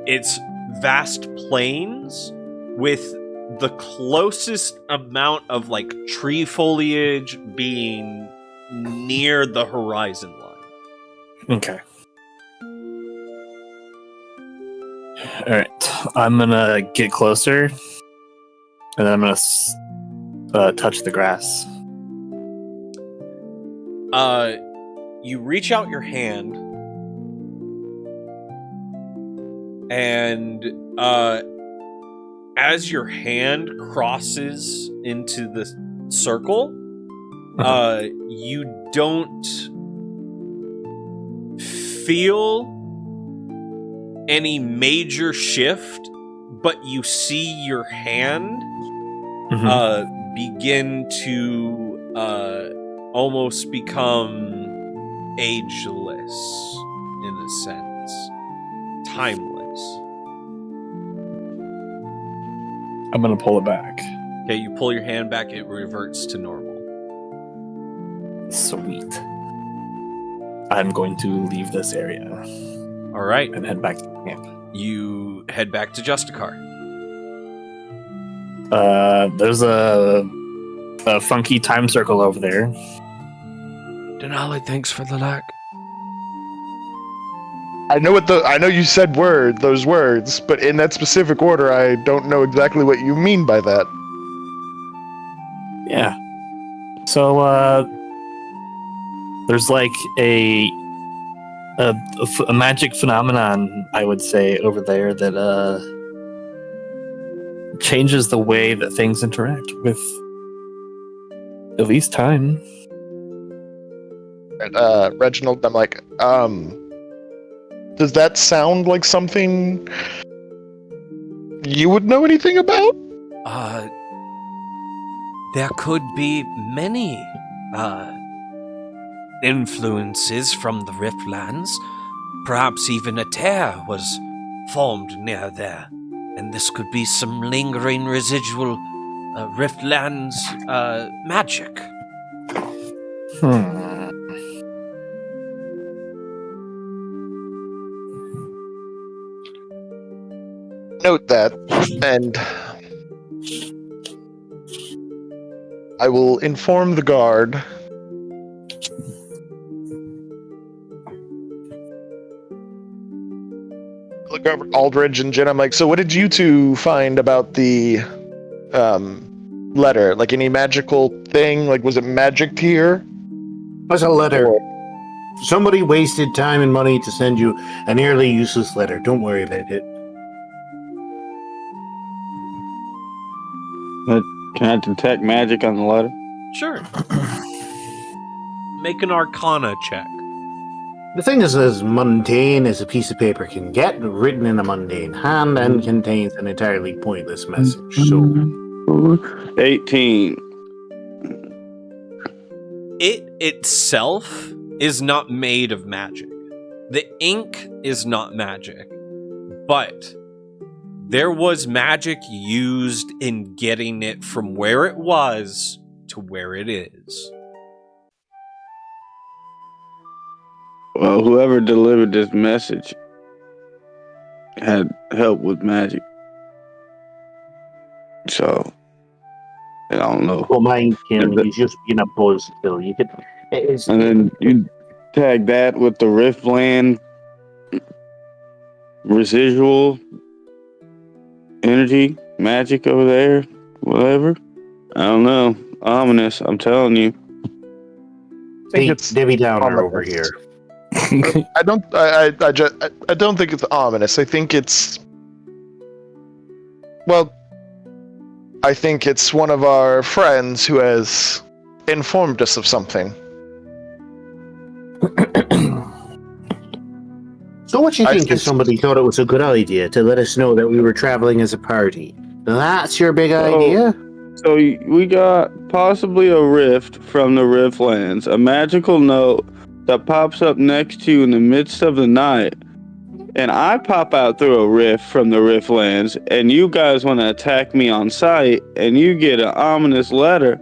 it's vast plains with the closest amount of like tree foliage being near the horizon line. Okay. Alright. I'm gonna get closer. And then I'm gonna touch the grass. You reach out your hand, and as your hand crosses into the circle, you don't feel any major shift, but you see your hand begin to almost become ageless in a sense, timeless. I'm gonna pull it back. Okay, you pull your hand back, it reverts to normal. Sweet. I'm going to leave this area. All right. And head back to camp. You head back to Justicar. There's a funky time circle over there. Denali, thanks for the lack. I know you said those words, but in that specific order, I don't know exactly what you mean by that. Yeah. So, there's like a a magic phenomenon, I would say, over there that changes the way that things interact with at least time. Reginald, I'm like, does that sound like something you would know anything about? There could be many, influences from the Riftlands. Perhaps even a tear was formed near there, and this could be some lingering residual Riftlands magic. Note that, and I will inform the guard. Look over at Aldridge and Jen. I'm like, so what did you two find about the letter? Like any magical thing? Like, was it magicked here? What's a letter? Somebody wasted time and money to send you a nearly useless letter. Don't worry about it. Can I detect magic on the letter? Sure. Make an Arcana check. The thing is as mundane as a piece of paper can get, written in a mundane hand, and contains an entirely pointless message. So, 18. It itself is not made of magic. The ink is not magic. But there was magic used in getting it from where it was to where it is. Well, whoever delivered this message had help with magic. So, I don't know. don't mind him. He's just being a buzzkill. You could. And then you tag that with the Riftland residual energy, magic over there, whatever. I don't know. Ominous, I'm telling you. Hey, Debbie Downer over here. I don't think it's ominous. I think it's, well, I think it's one of our friends who has informed us of something. So what you think if somebody thought it was a good idea to let us know that we were traveling as a party? That's your big idea? So we got possibly a rift from the Riftlands, a magical note that pops up next to you in the midst of the night, and I pop out through a rift from the Riftlands, and you guys want to attack me on sight, and you get an ominous letter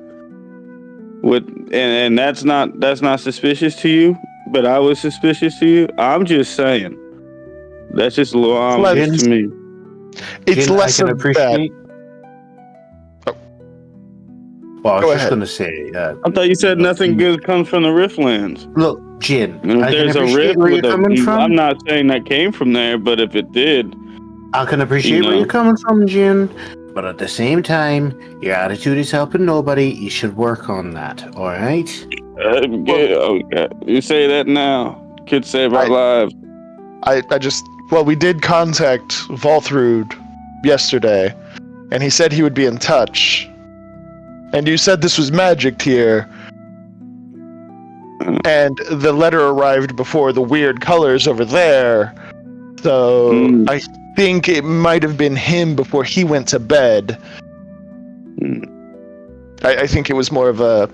with, and that's not suspicious to you, but I was suspicious to you. I'm just saying, that's just a little ominous to me. It's Jin, less I can of appreciate. Well, I was Go just ahead. going to say. I thought you said nothing good comes from the Riftlands. Look, Jin, And if I can there's a appreciate rift where you're with coming from. I'm not saying that came from there, but if it did, I can appreciate where you're coming from, Jin. But at the same time, your attitude is helping nobody. You should work on that, alright? okay. You say that now. Could save our lives. We did contact Volthrud yesterday, and he said he would be in touch. And you said this was magicked here. And the letter arrived before the weird colors over there. So I think it might have been him before he went to bed. I think it was more of a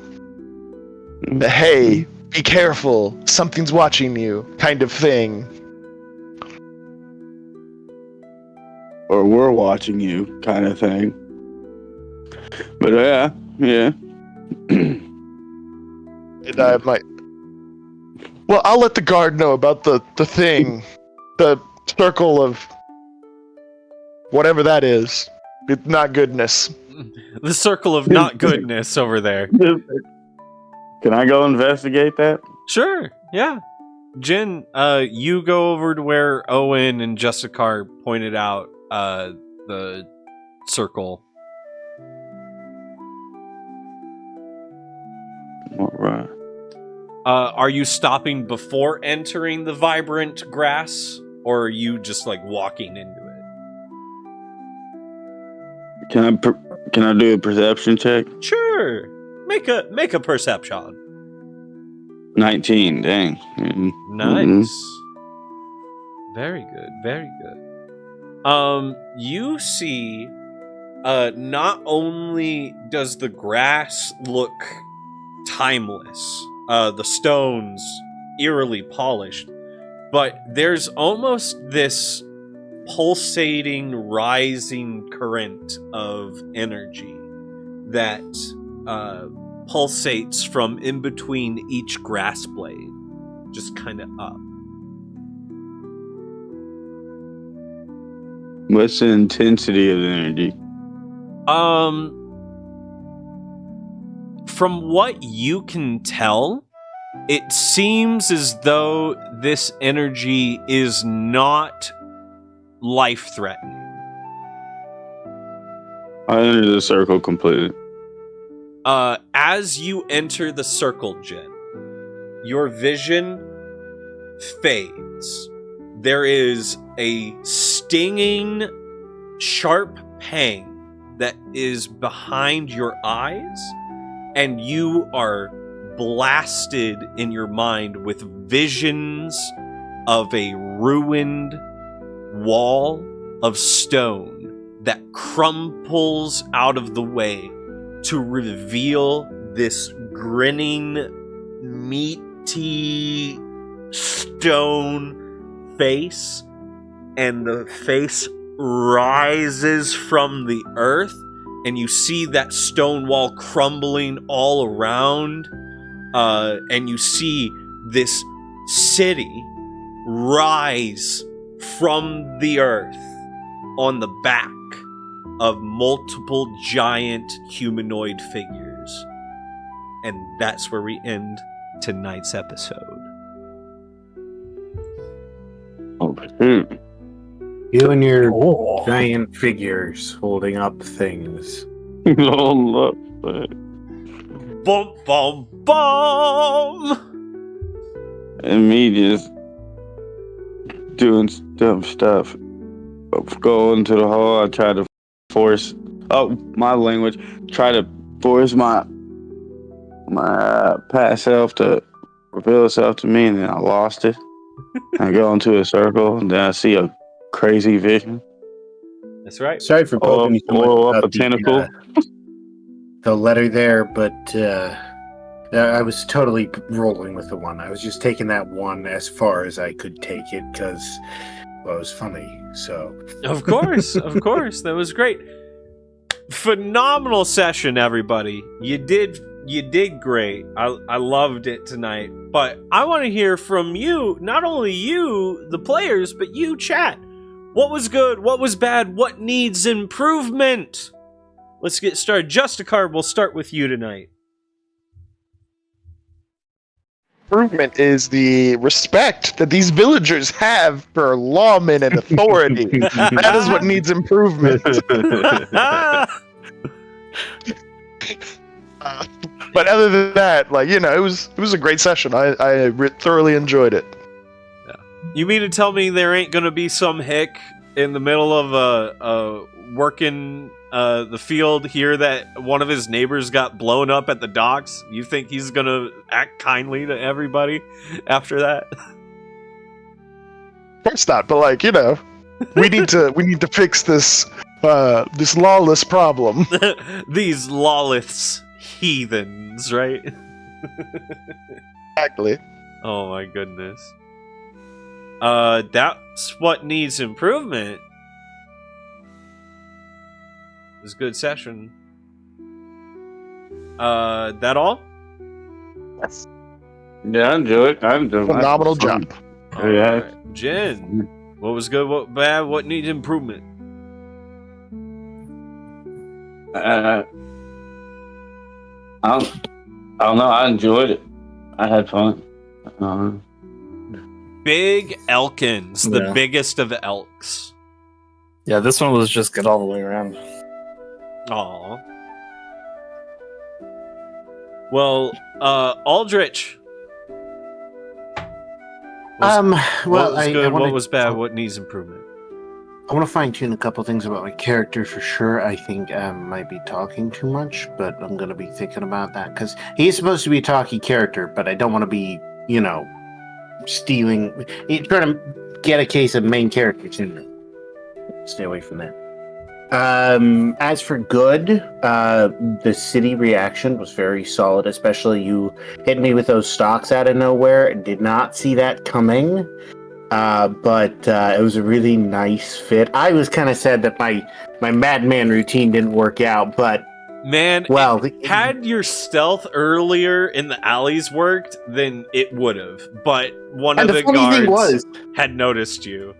hey, be careful, something's watching you kind of thing. Or we're watching you kind of thing. But yeah. And I might. Well, I'll let the guard know about the thing, the circle of whatever that is. It's not goodness. The circle of not goodness over there. Can I go investigate that? Sure, yeah. Jin, you go over to where Owen and Justicar pointed out the circle. All right. Are you stopping before entering the vibrant grass, or are you just like walking into it? Can I do a perception check? Sure. Make a perception. 19. Dang. Nice. Very good. Very good. You see, not only does the grass look timeless, the stones eerily polished, but there's almost this pulsating, rising current of energy that pulsates from in between each grass blade, just kind of up. What's the intensity of the energy? From what you can tell, it seems as though this energy is not life-threatening. I entered the circle completely. As you enter the circle, Jen, your vision fades. There is a stinging, sharp pang that is behind your eyes, and you are blasted in your mind with visions of a ruined wall of stone that crumples out of the way to reveal this grinning, meaty stone face, and the face rises from the earth, and you see that stone wall crumbling all around, and you see this city rise from the earth on the back of multiple giant humanoid figures. And that's where we end tonight's episode. Oh, shoot. You and your giant figures holding up things. Oh, look. Bum, bum, bum! And me just doing dumb stuff. Going to the hall, I try to force, my language, try to force my past self to reveal itself to me, and then I lost it. I go into a circle, and then I see a crazy vision. That's right. Sorry for poking you so much Oil up about a tentacle. the letter there, but I was totally rolling with the one. I was just taking that one as far as I could take it because, well, it was funny. So Of course, that was great. Phenomenal session, everybody. You did great. I loved it tonight. But I want to hear from you, not only you, the players, but you, chat. What was good? What was bad? What needs improvement? Let's get started. Justicar, we'll start with you tonight. Improvement is the respect that these villagers have for lawmen and authority. That is what needs improvement. But other than that, it was a great session. I thoroughly enjoyed it. You mean to tell me there ain't gonna be some hick in the middle of working the field here that one of his neighbors got blown up at the docks? You think he's gonna act kindly to everybody after that? Of course not, but we need to fix this lawless problem. These lawless heathens, right? Exactly. Oh my goodness. That's what needs improvement. It was a good session. That all? Yes. Yeah, I enjoyed it. Phenomenal job. Yeah. Right. Jen, what was good, what bad, what needs improvement? I don't know. I enjoyed it. I had fun. Big Elkins, the Yeah. biggest of elks. Yeah, this one was just good all the way around. Aw. Well, Aldrich, Well, what was I good? wanna, What was bad? What needs improvement? I want to fine tune a couple things about my character for sure. I think I might be talking too much, but I'm gonna be thinking about that because he's supposed to be a talky character, but I don't want to be, stealing. Trying to get a case of main character syndrome. Stay away from that. As for good, the city reaction was very solid, especially you hit me with those stocks out of nowhere. Did not see that coming. But it was a really nice fit. I was kind of sad that my madman routine didn't work out, but Man, well, had your stealth earlier in the alleys worked, then it would have. But one of the guards had noticed you.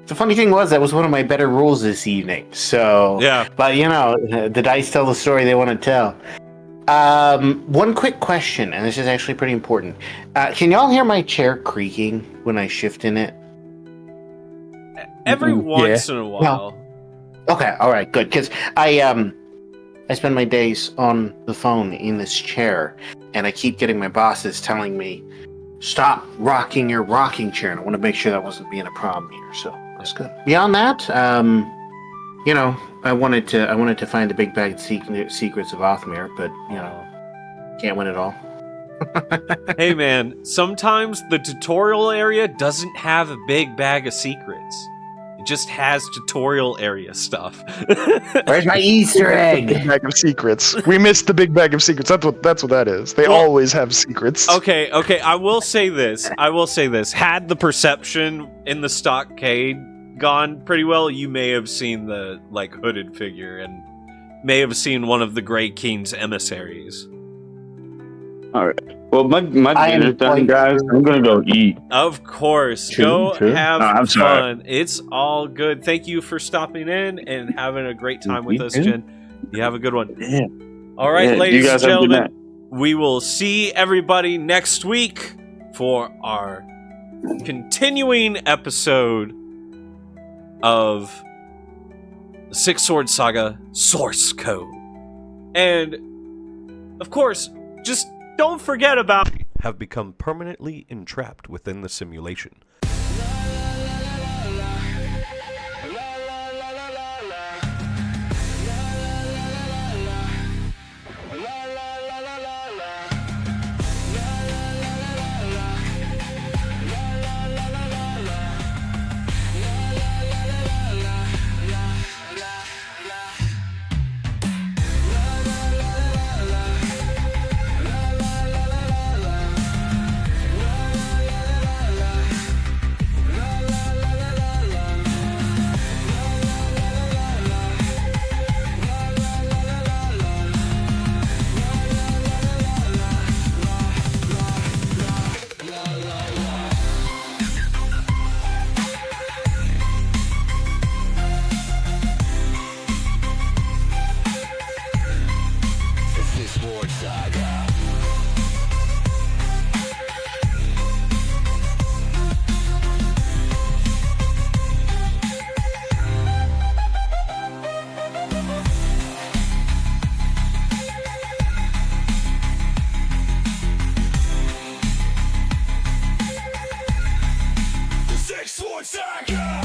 The funny thing was that was one of my better rolls this evening. So yeah, but the dice tell the story they want to tell. One quick question, and this is actually pretty important. Can y'all hear my chair creaking when I shift in it? every once in a while. No. Okay, all right, good. Because I spend my days on the phone in this chair, and I keep getting my bosses telling me, "Stop rocking your rocking chair." And I want to make sure that wasn't being a problem here. So that's good. Beyond that, I wanted to find the big bag of secrets of Othmere, but can't win it all. Hey man, sometimes the tutorial area doesn't have a big bag of secrets. It just has tutorial area stuff. Where's my Easter egg? Big bag of secrets. We missed the big bag of secrets. That's what that is. They always have secrets. Okay. I will say this. Had the perception in the stockade gone pretty well, you may have seen the hooded figure and may have seen one of the Grey King's emissaries. All right. Well, my dinner's done, guys. I'm gonna go eat. Of course. Go have I'm fun. sorry. It's all good. Thank you for stopping in and having a great time with us, Jen. You have a good one. Yeah. All right, ladies and have a good gentlemen. night. We will see everybody next week for our continuing episode of the Six Sword Saga Source Code. And, of course, just don't forget about... Have become permanently entrapped within the simulation. Six Sword Saga!